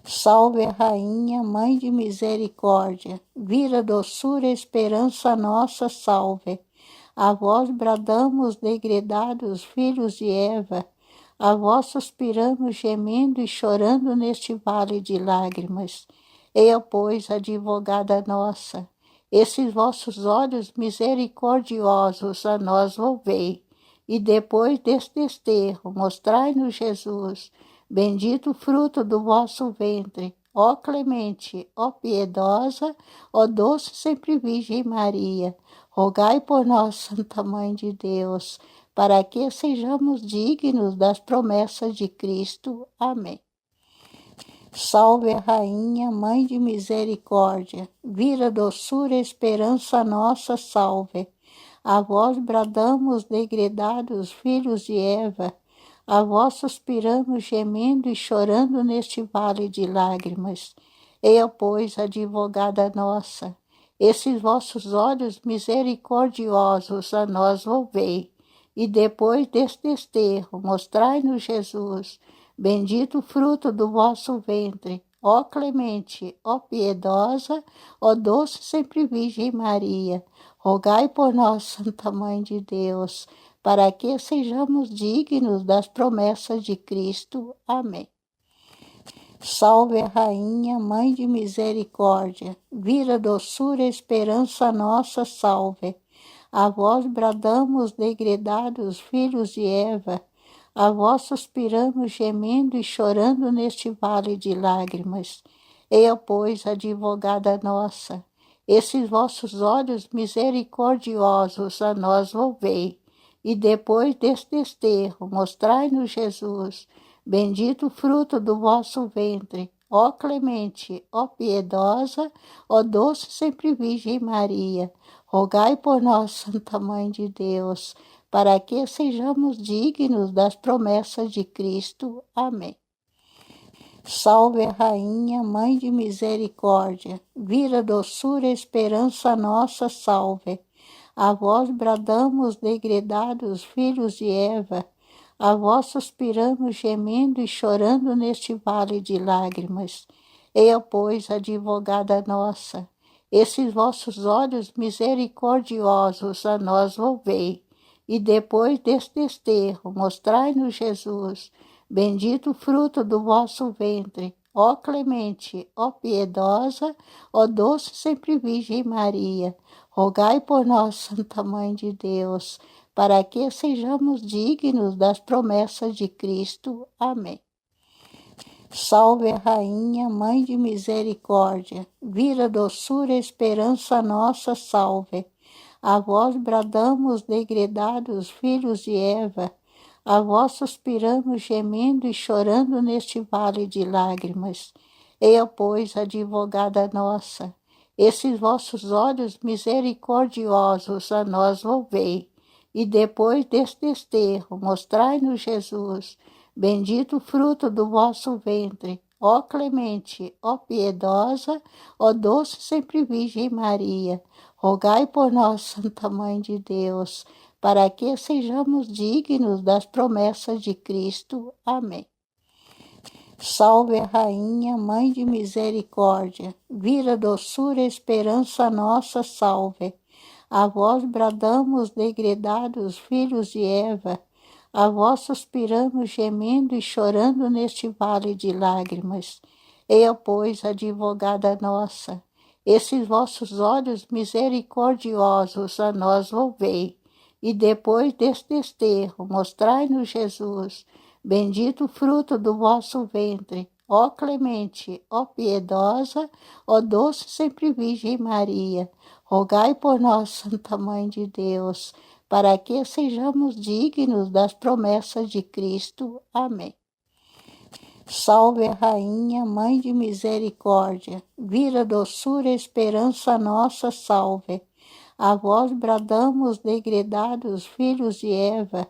Salve, Rainha, Mãe de Misericórdia, vida, doçura, esperança nossa, salve. A vós bradamos, degredados filhos de Eva, a vós suspiramos, gemendo e chorando neste vale de lágrimas. Eia, pois, advogada nossa, esses vossos olhos misericordiosos a nós volvei, e depois deste desterro mostrai-nos Jesus, bendito o fruto do vosso ventre. Ó clemente, ó piedosa, ó doce sempre Virgem Maria, rogai por nós, Santa Mãe de Deus, para que sejamos dignos das promessas de Cristo. Amém. Salve, Rainha, Mãe de Misericórdia, vida, doçura, esperança nossa, salve. A vós bradamos, degredados filhos de Eva, a vós suspiramos, gemendo e chorando neste vale de lágrimas. Eia, pois, advogada nossa, esses vossos olhos misericordiosos a nós volvei, e depois deste desterro mostrai-nos Jesus, bendito o fruto do vosso ventre. Ó clemente, ó piedosa, ó doce sempre Virgem Maria, rogai por nós, Santa Mãe de Deus, para que sejamos dignos das promessas de Cristo. Amém. Salve, Rainha, Mãe de Misericórdia, vida, doçura, esperança nossa, salve. A vós bradamos, degredados filhos de Eva, a vós suspiramos, gemendo e chorando neste vale de lágrimas. Eia, pois, advogada nossa, esses vossos olhos misericordiosos a nós volvei, e depois deste desterro mostrai-nos Jesus, bendito o fruto do vosso ventre. Ó clemente, ó piedosa, ó doce sempre Virgem Maria, rogai por nós, Santa Mãe de Deus, para que sejamos dignos das promessas de Cristo. Amém. Salve, Rainha, Mãe de Misericórdia, vida, doçura, esperança nossa, salve. A vós bradamos, degredados filhos de Eva, a vós suspiramos, gemendo e chorando neste vale de lágrimas. Eia, pois, advogada nossa, esses vossos olhos misericordiosos a nós volvei, e depois deste desterro mostrai-nos Jesus, bendito o fruto do vosso ventre. Ó clemente, ó piedosa, ó doce sempre Virgem Maria, rogai por nós, Santa Mãe de Deus, para que sejamos dignos das promessas de Cristo. Amém. Salve, Rainha, Mãe de Misericórdia, vida, doçura, esperança nossa, salve. A vós bradamos, degredados filhos de Eva, a vós suspiramos, gemendo e chorando neste vale de lágrimas. Eia, pois, advogada nossa, esses vossos olhos misericordiosos a nós volvei, e depois deste desterro mostrai-nos Jesus, bendito o fruto do vosso ventre. ó clemente, ó piedosa, ó doce sempre Virgem Maria, rogai por nós, Santa Mãe de Deus, para que sejamos dignos das promessas de Cristo. Amém. Salve a Rainha, Mãe de Misericórdia, vira, doçura, esperança nossa, salve. A vós bradamos, degredados filhos de Eva, a vós suspiramos, gemendo e chorando neste vale de lágrimas. Eia, pois, advogada nossa, esses vossos olhos misericordiosos a nós volvei, e depois deste desterro mostrai-nos Jesus, bendito o fruto do vosso ventre, ó clemente, ó piedosa, ó doce sempre Virgem Maria, rogai por nós, Santa Mãe de Deus, para que sejamos dignos das promessas de Cristo. Amém. Salve a Rainha, Mãe de Misericórdia, vira, doçura, esperança nossa, salve. A vós bradamos, degredados filhos de Eva,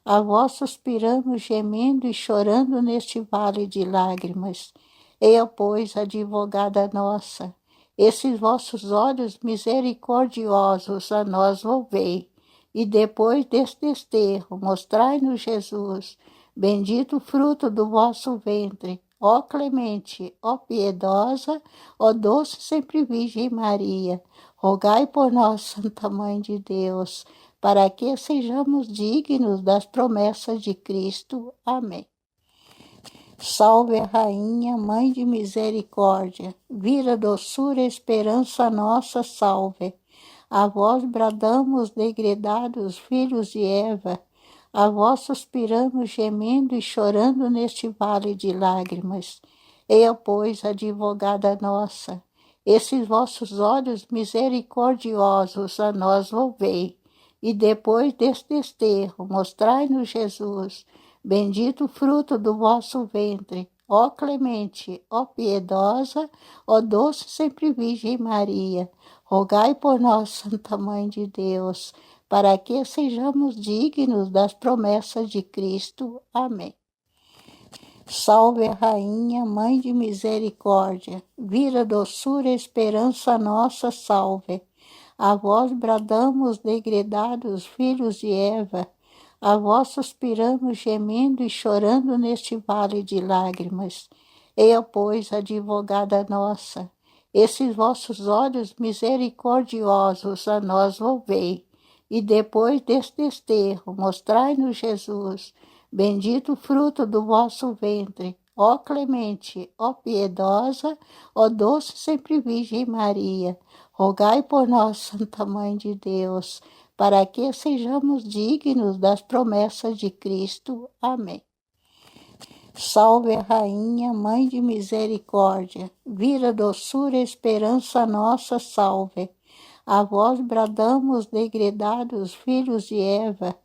a vós suspiramos, gemendo e chorando neste vale de lágrimas. Eia, pois, advogada nossa, esses vossos olhos misericordiosos a nós volvei, e depois deste desterro mostrai-nos Jesus, bendito o fruto do vosso ventre, ó clemente, ó piedosa, ó doce sempre Virgem Maria, rogai por nós, Santa Mãe de Deus, para que sejamos dignos das promessas de Cristo. Amém. Salve a Rainha, Mãe de Misericórdia, vira, doçura, esperança nossa, salve. A vós bradamos, degredados filhos de Eva, a vós suspiramos, gemendo e chorando neste vale de lágrimas. Eia, pois, advogada nossa, esses vossos olhos misericordiosos a nós volvei, e depois deste desterro mostrai-nos Jesus, bendito o fruto do vosso ventre, ó clemente, ó piedosa, ó doce sempre Virgem Maria, rogai por nós, Santa Mãe de Deus, para que sejamos dignos das promessas de Cristo. Amém. Salve a Rainha, Mãe de Misericórdia, vira, doçura, esperança nossa, salve. A vós bradamos, degredados filhos de Eva, a vós suspiramos, gemendo e chorando neste vale de lágrimas. Eia, pois, advogada nossa, esses vossos olhos misericordiosos a nós volvei, e depois deste desterro mostrai-nos Jesus, bendito o fruto do vosso ventre, ó clemente, ó piedosa, ó doce sempre Virgem Maria, rogai por nós, Santa Mãe de Deus, para que sejamos dignos das promessas de Cristo. Amém. Salve a Rainha, Mãe de Misericórdia, vira, doçura, esperança nossa, salve. A vós bradamos, degredados filhos de Eva,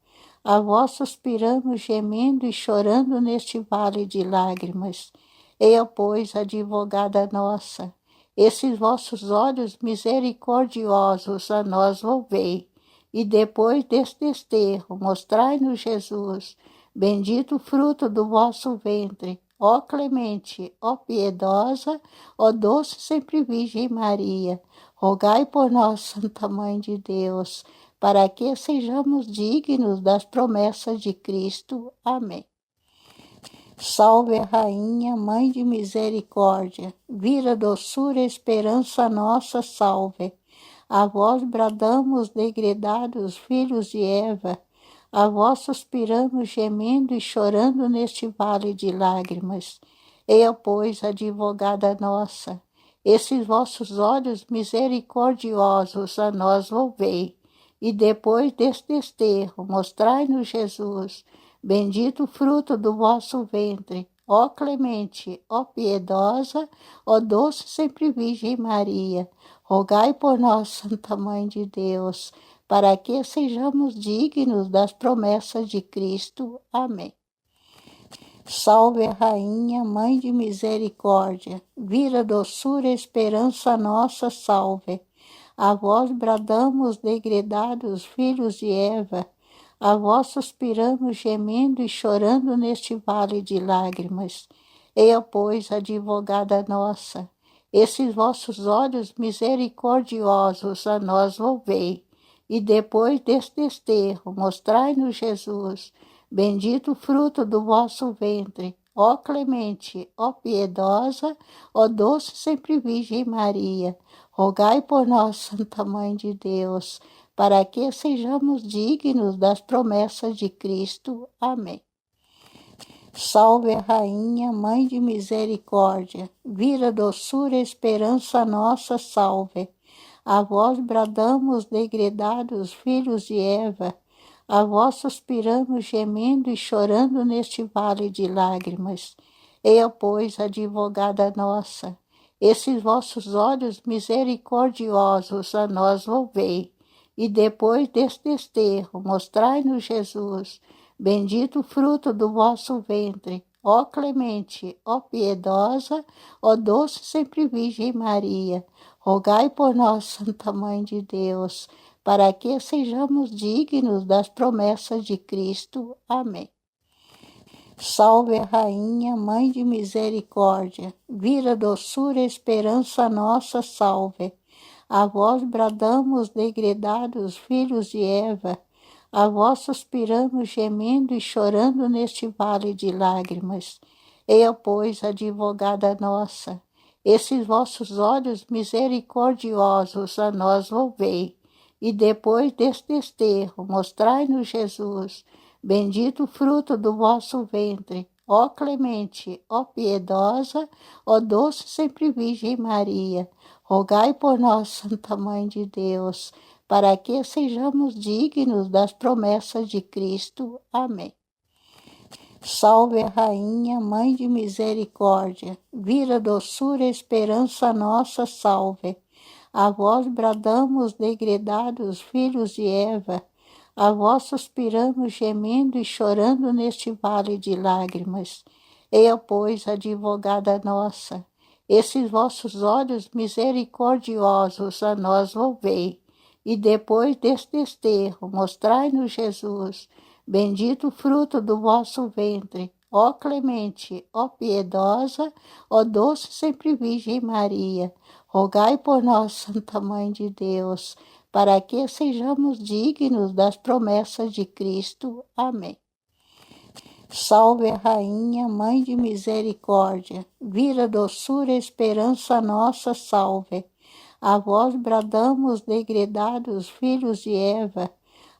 a vós suspiramos, gemendo e chorando neste vale de lágrimas. Eia, pois, advogada nossa, esses vossos olhos misericordiosos a nós volvei, e depois deste desterro mostrai-nos Jesus, bendito o fruto do vosso ventre, ó clemente, ó piedosa, ó doce sempre Virgem Maria, rogai por nós, Santa Mãe de Deus, para que sejamos dignos das promessas de Cristo. Amém. Salve a Rainha, Mãe de Misericórdia, vira, doçura, esperança nossa, salve. A vós bradamos, degredados filhos de Eva, a vós suspiramos, gemendo e chorando neste vale de lágrimas. Eia, pois, advogada nossa, esses vossos olhos misericordiosos a nós volvei, e depois deste desterro mostrai-nos Jesus, bendito o fruto do vosso ventre, ó clemente, ó piedosa, ó doce sempre Virgem Maria, rogai por nós, Santa Mãe de Deus, para que sejamos dignos das promessas de Cristo. Amém. Salve a Rainha, Mãe de Misericórdia, vira, doçura, esperança nossa, salve. A vós bradamos, degredados filhos de Eva, a vós suspiramos, gemendo e chorando neste vale de lágrimas. Eia, pois, advogada nossa, esses vossos olhos misericordiosos a nós volvei, e depois deste desterro mostrai-nos Jesus, bendito o fruto do vosso ventre, ó clemente, ó piedosa, ó doce sempre Virgem Maria, rogai por nós, Santa Mãe de Deus, para que sejamos dignos das promessas de Cristo. Amém. Salve a Rainha, Mãe de Misericórdia, vira doçura, esperança nossa, salve. A vós bradamos, degredados filhos de Eva, a vós suspiramos, gemendo e chorando neste vale de lágrimas. Eia, pois, advogada nossa, esses vossos olhos misericordiosos a nós volvei, e depois deste desterro mostrai-nos Jesus, bendito o fruto do vosso ventre, ó clemente, ó piedosa, ó doce sempre Virgem Maria, rogai por nós, Santa Mãe de Deus, para que sejamos dignos das promessas de Cristo. Amém. Salve a Rainha, Mãe de Misericórdia, vira doçura, esperança nossa, salve. A vós bradamos, degredados filhos de Eva, a vós suspiramos, gemendo e chorando neste vale de lágrimas. Eia, pois, advogada nossa, esses vossos olhos misericordiosos a nós volvei, e depois deste desterro mostrai-nos Jesus, bendito o fruto do vosso ventre, ó clemente, ó piedosa, ó doce sempre Virgem Maria, rogai por nós, Santa Mãe de Deus, para que sejamos dignos das promessas de Cristo. Amém. Salve a Rainha, Mãe de Misericórdia, vira doçura, esperança nossa, salve. A vós bradamos, degredados filhos de Eva, a vós suspiramos, gemendo e chorando neste vale de lágrimas. Eia, pois, advogada nossa, esses vossos olhos misericordiosos a nós volvei, e depois deste desterro mostrai-nos Jesus, bendito o fruto do vosso ventre, ó clemente, ó piedosa, ó doce sempre Virgem Maria, rogai por nós, Santa Mãe de Deus, para que sejamos dignos das promessas de Cristo. Amém. Salve a Rainha, Mãe de Misericórdia, vira doçura, esperança nossa, salve. A vós bradamos, degredados filhos de Eva,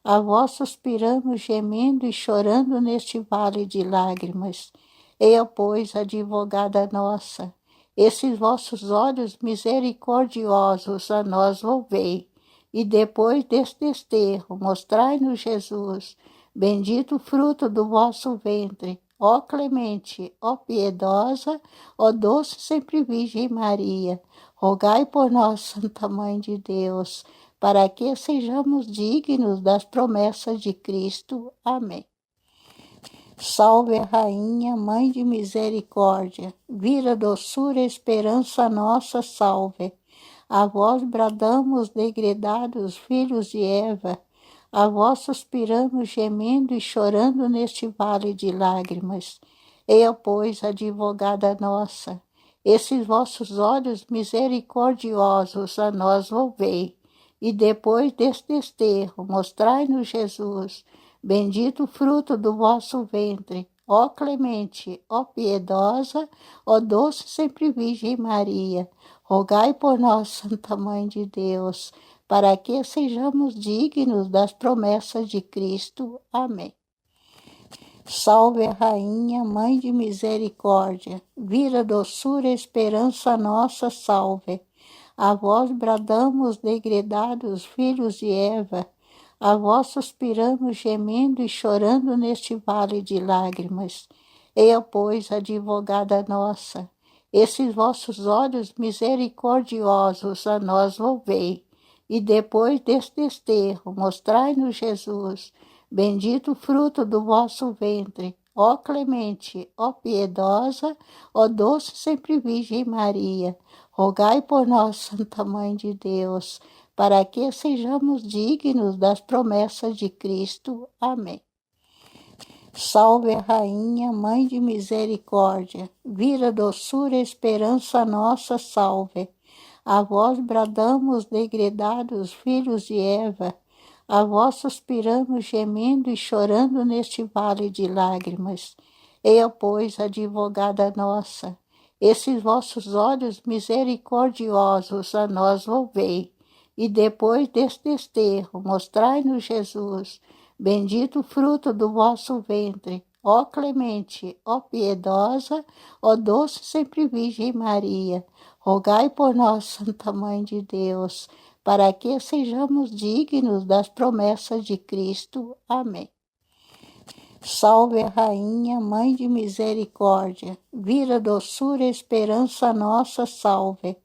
a vós suspiramos, gemendo e chorando neste vale de lágrimas. Eia, pois, advogada nossa, esses vossos olhos misericordiosos a nós volvei, e depois deste desterro mostrai-nos Jesus, bendito o fruto do vosso ventre, ó clemente, ó piedosa, ó doce sempre Virgem Maria, rogai por nós, Santa Mãe de Deus, para que sejamos dignos das promessas de Cristo. Amém. Salve a Rainha, Mãe de Misericórdia, vira doçura, esperança nossa, salve. A vós bradamos, degredados filhos de Eva, a vós suspiramos, gemendo e chorando neste vale de lágrimas. Eia, pois, advogada nossa, esses vossos olhos misericordiosos a nós volvei, e depois deste desterro mostrai-nos Jesus, bendito o fruto do vosso ventre, ó clemente, ó piedosa, ó doce sempre Virgem Maria, rogai por nós, Santa Mãe de Deus, para que sejamos dignos das promessas de Cristo. Amém. Salve a Rainha, Mãe de Misericórdia, vira doçura, esperança nossa, salve. A vós bradamos, degredados filhos de Eva, a vós suspiramos, gemendo e chorando neste vale de lágrimas. Eia, pois, advogada nossa, esses vossos olhos misericordiosos a nós volvei, e depois deste desterro mostrai-nos Jesus, bendito o fruto do vosso ventre, ó clemente, ó piedosa, ó doce sempre Virgem Maria, rogai por nós, Santa Mãe de Deus, para que sejamos dignos das promessas de Cristo. Amém. Salve, Rainha, Mãe de Misericórdia, vira, doçura, esperança nossa, salve. A vós bradamos, degredados filhos de Eva, a vós suspiramos, gemendo e chorando neste vale de lágrimas. Eia, pois, advogada nossa, esses vossos olhos misericordiosos a nós volvei, e depois deste desterro mostrai-nos Jesus, bendito o fruto do vosso ventre, ó clemente, ó piedosa, ó doce sempre Virgem Maria, rogai por nós, Santa Mãe de Deus, para que sejamos dignos das promessas de Cristo. Amém. Salve, Rainha, Mãe de Misericórdia, vira, doçura, esperança nossa, salve.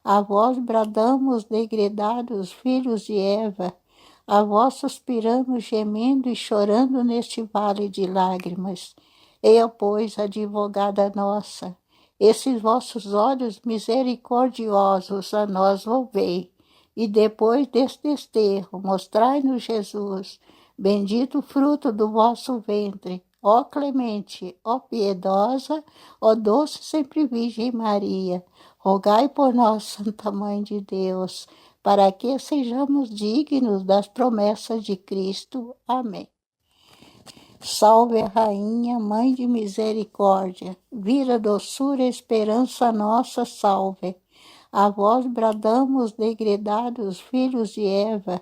A vós bradamos, degredados filhos de Eva, a vós suspiramos, gemendo e chorando neste vale de lágrimas. Eia, pois, advogada nossa, esses vossos olhos misericordiosos a nós volvei, e depois deste desterro mostrai-nos Jesus, bendito o fruto do vosso ventre, ó clemente, ó piedosa, ó doce sempre Virgem Maria, rogai por nós, Santa Mãe de Deus, para que sejamos dignos das promessas de Cristo. Amém. Salve, Rainha, Mãe de Misericórdia, vira, doçura, esperança nossa, salve. A vós bradamos, degredados filhos de Eva,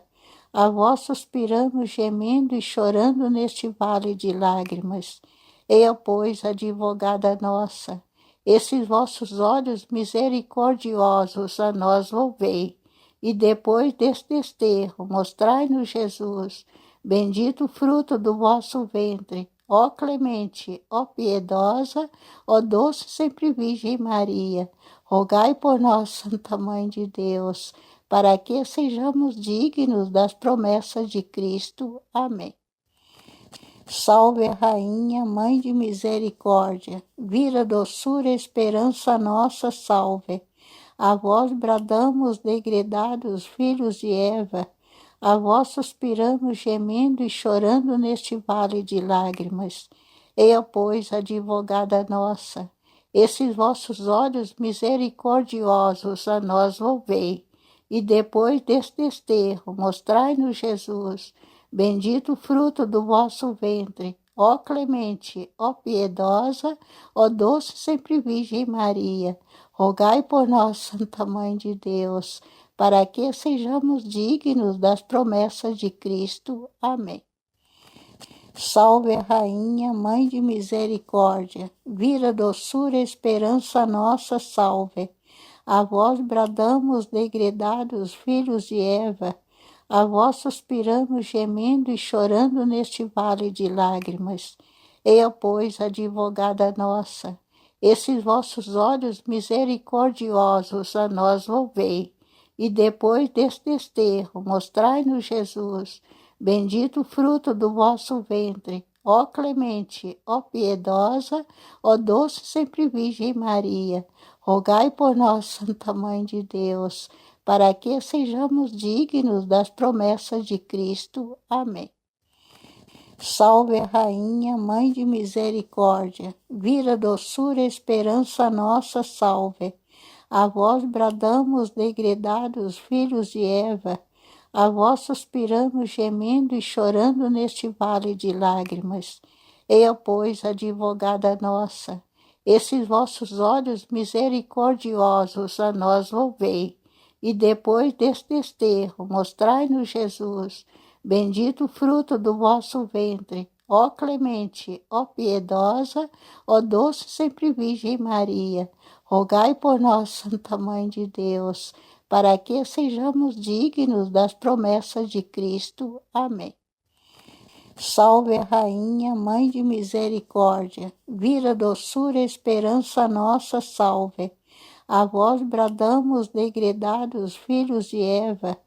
a vós suspiramos, gemendo e chorando neste vale de lágrimas. Eia, pois, advogada nossa, esses vossos olhos misericordiosos a nós volvei, e depois deste desterro mostrai-nos Jesus, bendito o fruto do vosso ventre, ó clemente, ó piedosa, ó doce sempre Virgem Maria, rogai por nós, Santa Mãe de Deus, para que sejamos dignos das promessas de Cristo. Amém. Salve, Rainha, Mãe de Misericórdia, vira, doçura, esperança nossa, salve. A vós bradamos, degredados filhos de Eva, a vós suspiramos, gemendo e chorando neste vale de lágrimas. Eia, pois, advogada nossa, esses vossos olhos misericordiosos a nós volvei, e depois deste desterro mostrai-nos Jesus, bendito o fruto do vosso ventre, ó clemente, ó piedosa, ó doce sempre Virgem Maria, rogai por nós, Santa Mãe de Deus, para que sejamos dignos das promessas de Cristo. Amém. Salve, Rainha, Mãe de Misericórdia, vira, doçura, esperança nossa, salve. A vós bradamos, degredados filhos de Eva, a vós suspiramos, gemendo e chorando neste vale de lágrimas. Eia, pois, advogada nossa, esses vossos olhos misericordiosos a nós volvei, e depois deste desterro mostrai-nos Jesus, bendito o fruto do vosso ventre, ó clemente, ó piedosa, ó doce sempre Virgem Maria, rogai por nós, Santa Mãe de Deus, para que sejamos dignos das promessas de Cristo. Amém. Salve, Rainha, Mãe de Misericórdia, vira, doçura, esperança nossa, salve. A vós bradamos, degredados filhos de Eva, a vós suspiramos, gemendo e chorando neste vale de lágrimas. Eia, pois, advogada nossa, esses vossos olhos misericordiosos a nós volvei, e depois deste desterro mostrai-nos Jesus, bendito o fruto do vosso ventre, ó clemente, ó piedosa, ó doce sempre Virgem Maria, rogai por nós, Santa Mãe de Deus, para que sejamos dignos das promessas de Cristo. Amém. Salve, Rainha, Mãe de Misericórdia, vira, doçura, esperança nossa, salve. A vós bradamos, degredados filhos de Eva,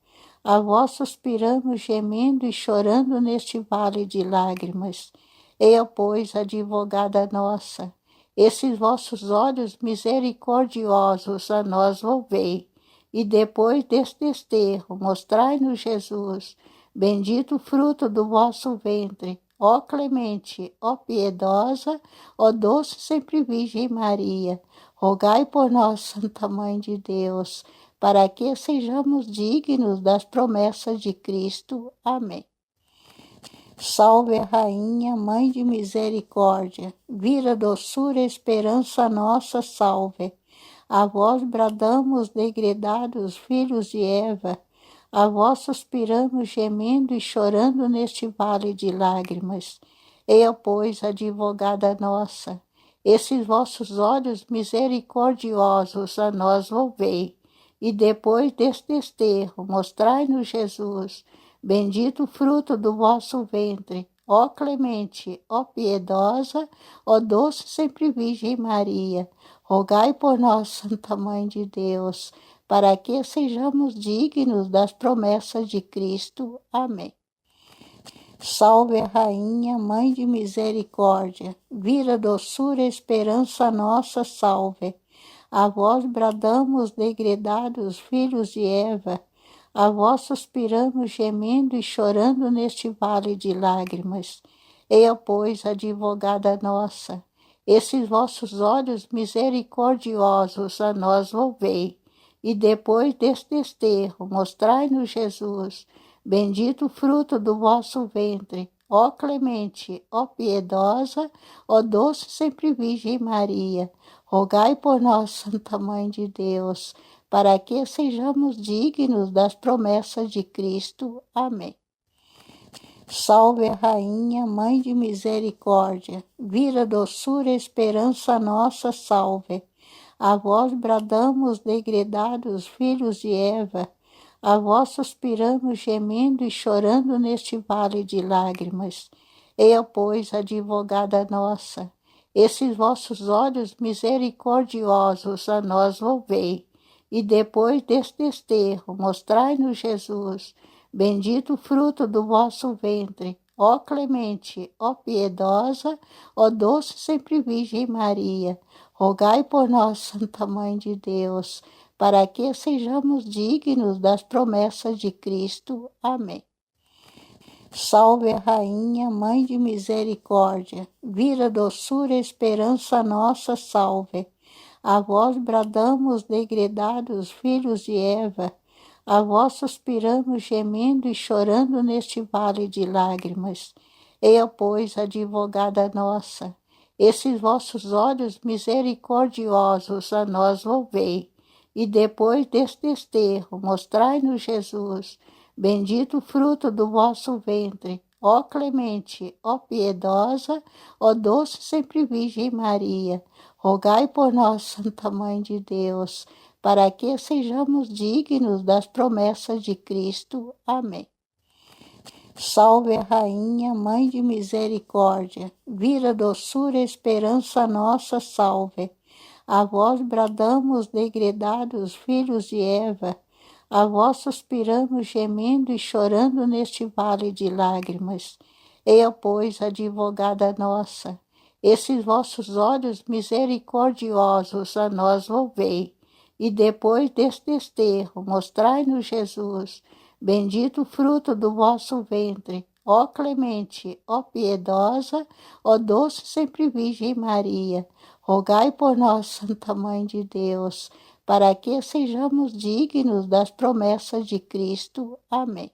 a vós suspiramos, gemendo e chorando neste vale de lágrimas. Eia, pois, advogada nossa, esses vossos olhos misericordiosos a nós volvei, e depois deste desterro mostrai-nos Jesus, bendito o fruto do vosso ventre, ó clemente, ó piedosa, ó doce sempre Virgem Maria, rogai por nós, Santa Mãe de Deus, para que sejamos dignos das promessas de Cristo. Amém. Salve a Rainha, Mãe de Misericórdia, vida, doçura, esperança nossa, salve. A vós bradamos, degredados filhos de Eva, a vós suspiramos, gemendo e chorando neste vale de lágrimas. Eia, pois, advogada nossa, esses vossos olhos misericordiosos a nós volvei, e depois deste desterro mostrai-nos Jesus, bendito o fruto do vosso ventre, ó clemente, ó piedosa, ó doce sempre Virgem Maria, rogai por nós, Santa Mãe de Deus, para que sejamos dignos das promessas de Cristo. Amém. Salve a Rainha, Mãe de Misericórdia, vida, doçura, esperança nossa, salve. A vós bradamos, degredados filhos de Eva, a vós suspiramos, gemendo e chorando neste vale de lágrimas. Eia, pois, advogada nossa, esses vossos olhos misericordiosos a nós volvei, e depois deste desterro mostrai-nos Jesus, bendito o fruto do vosso ventre, ó clemente, ó piedosa, ó doce sempre Virgem Maria, rogai por nós, Santa Mãe de Deus, para que sejamos dignos das promessas de Cristo. Amém. Salve a Rainha, Mãe de Misericórdia, vida, doçura, esperança nossa, salve. A vós bradamos, degredados filhos de Eva, a vós suspiramos, gemendo e chorando neste vale de lágrimas. Eia, pois, advogada nossa, esses vossos olhos misericordiosos a nós volvei, e depois deste desterro mostrai-nos Jesus, bendito o fruto do vosso ventre, ó clemente, ó piedosa, ó doce sempre Virgem Maria, rogai por nós, Santa Mãe de Deus, para que sejamos dignos das promessas de Cristo. Amém. Salve a Rainha, Mãe de Misericórdia, vida, doçura, esperança nossa, salve. A vós bradamos, degredados filhos de Eva, a vós suspiramos, gemendo e chorando neste vale de lágrimas. Eia, pois, advogada nossa, esses vossos olhos misericordiosos a nós volvei, e depois deste desterro mostrai-nos Jesus, bendito o fruto do vosso ventre, ó clemente, ó piedosa, ó doce sempre Virgem Maria, rogai por nós, Santa Mãe de Deus, para que sejamos dignos das promessas de Cristo. Amém. Salve a Rainha, Mãe de Misericórdia, vida, doçura, esperança nossa, salve. A vós bradamos, degredados filhos de Eva, a vós suspiramos, gemendo e chorando neste vale de lágrimas. Eia, pois, advogada nossa, esses vossos olhos misericordiosos a nós volvei, e depois deste desterro mostrai-nos Jesus, bendito o fruto do vosso ventre, ó clemente, ó piedosa, ó doce sempre Virgem Maria, rogai por nós, Santa Mãe de Deus, para que sejamos dignos das promessas de Cristo. Amém.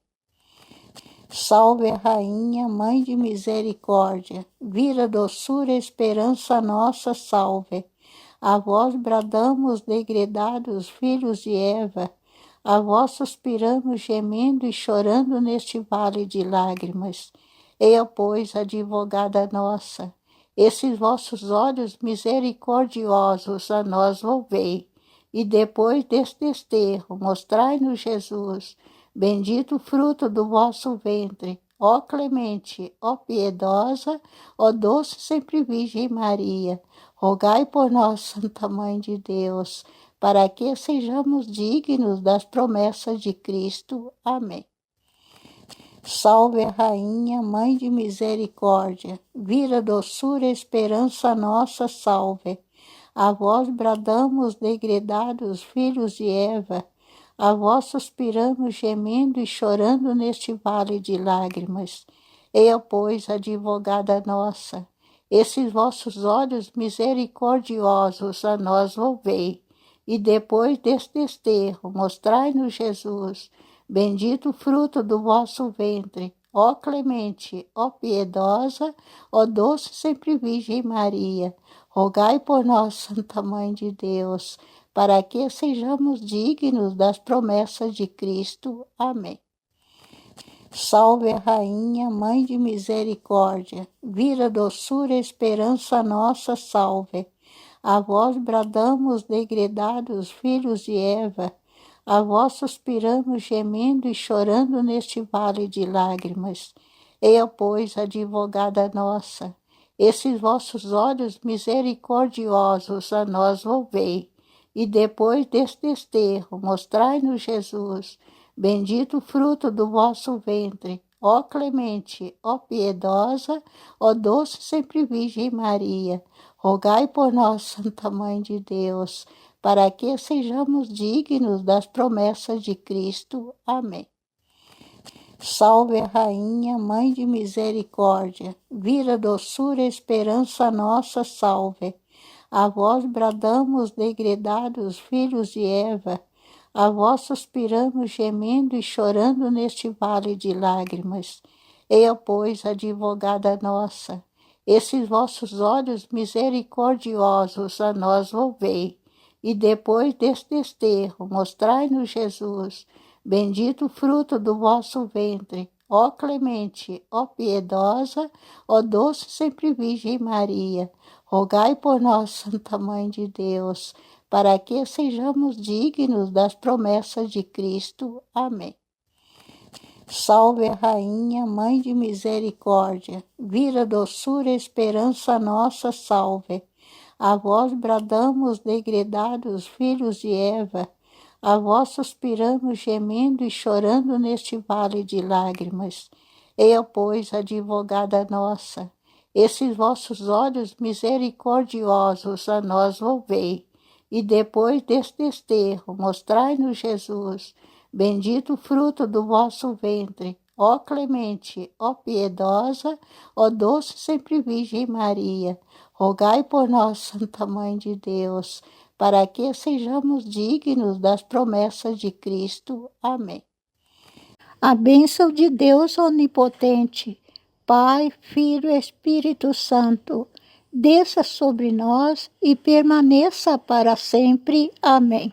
Salve a Rainha, Mãe de Misericórdia, vida, doçura, esperança nossa, salve. A vós bradamos, degredados filhos de Eva, a vós suspiramos, gemendo e chorando neste vale de lágrimas. Eia, pois, advogada nossa, esses vossos olhos misericordiosos a nós volvei, e depois deste desterro mostrai-nos Jesus, bendito o fruto do vosso ventre, ó clemente, ó piedosa, ó doce sempre Virgem Maria, rogai por nós, Santa Mãe de Deus, para que sejamos dignos das promessas de Cristo. Amém. Salve a Rainha, Mãe de Misericórdia, vida, doçura, esperança nossa, salve. A vós bradamos, degredados filhos de Eva, a vós suspiramos, gemendo e chorando neste vale de lágrimas. Eia, pois, advogada nossa, esses vossos olhos misericordiosos a nós volvei, e depois deste desterro mostrai-nos Jesus, bendito o fruto do vosso ventre, ó clemente, ó piedosa, ó doce sempre Virgem Maria, rogai por nós, Santa Mãe de Deus, para que sejamos dignos das promessas de Cristo. Amém. Salve a Rainha, Mãe de Misericórdia, vida, doçura, esperança nossa, salve. A vós bradamos, degredados filhos de Eva, a vós suspiramos, gemendo e chorando neste vale de lágrimas. Eia, pois, advogada nossa, esses vossos olhos misericordiosos a nós volvei, e depois deste desterro mostrai-nos Jesus, bendito o fruto do vosso ventre, ó clemente, ó piedosa, ó doce sempre Virgem Maria, rogai por nós, Santa Mãe de Deus, para que sejamos dignos das promessas de Cristo. Amém. Salve a Rainha, Mãe de Misericórdia, vida, doçura, esperança nossa, salve. A vós bradamos, degredados filhos de Eva, a vós suspiramos, gemendo e chorando neste vale de lágrimas. Eia, pois, advogada nossa, esses vossos olhos misericordiosos a nós volvei, e depois deste desterro mostrai-nos Jesus, bendito o fruto do vosso ventre, ó clemente, ó piedosa, ó doce sempre Virgem Maria, rogai por nós, Santa Mãe de Deus, para que sejamos dignos das promessas de Cristo. Amém. Salve a Rainha, Mãe de Misericórdia, vida, doçura, esperança nossa, salve. A vós bradamos, degredados filhos de Eva, a vós suspiramos, gemendo e chorando neste vale de lágrimas. Eia, pois, advogada nossa, esses vossos olhos misericordiosos a nós volvei, e depois deste desterro mostrai-nos Jesus, bendito o fruto do vosso ventre, ó clemente, ó piedosa, ó doce sempre Virgem Maria, rogai por nós, Santa Mãe de Deus, para que sejamos dignos das promessas de Cristo. Amém. A bênção de Deus Onipotente, Pai, Filho e Espírito Santo, desça sobre nós e permaneça para sempre. Amém.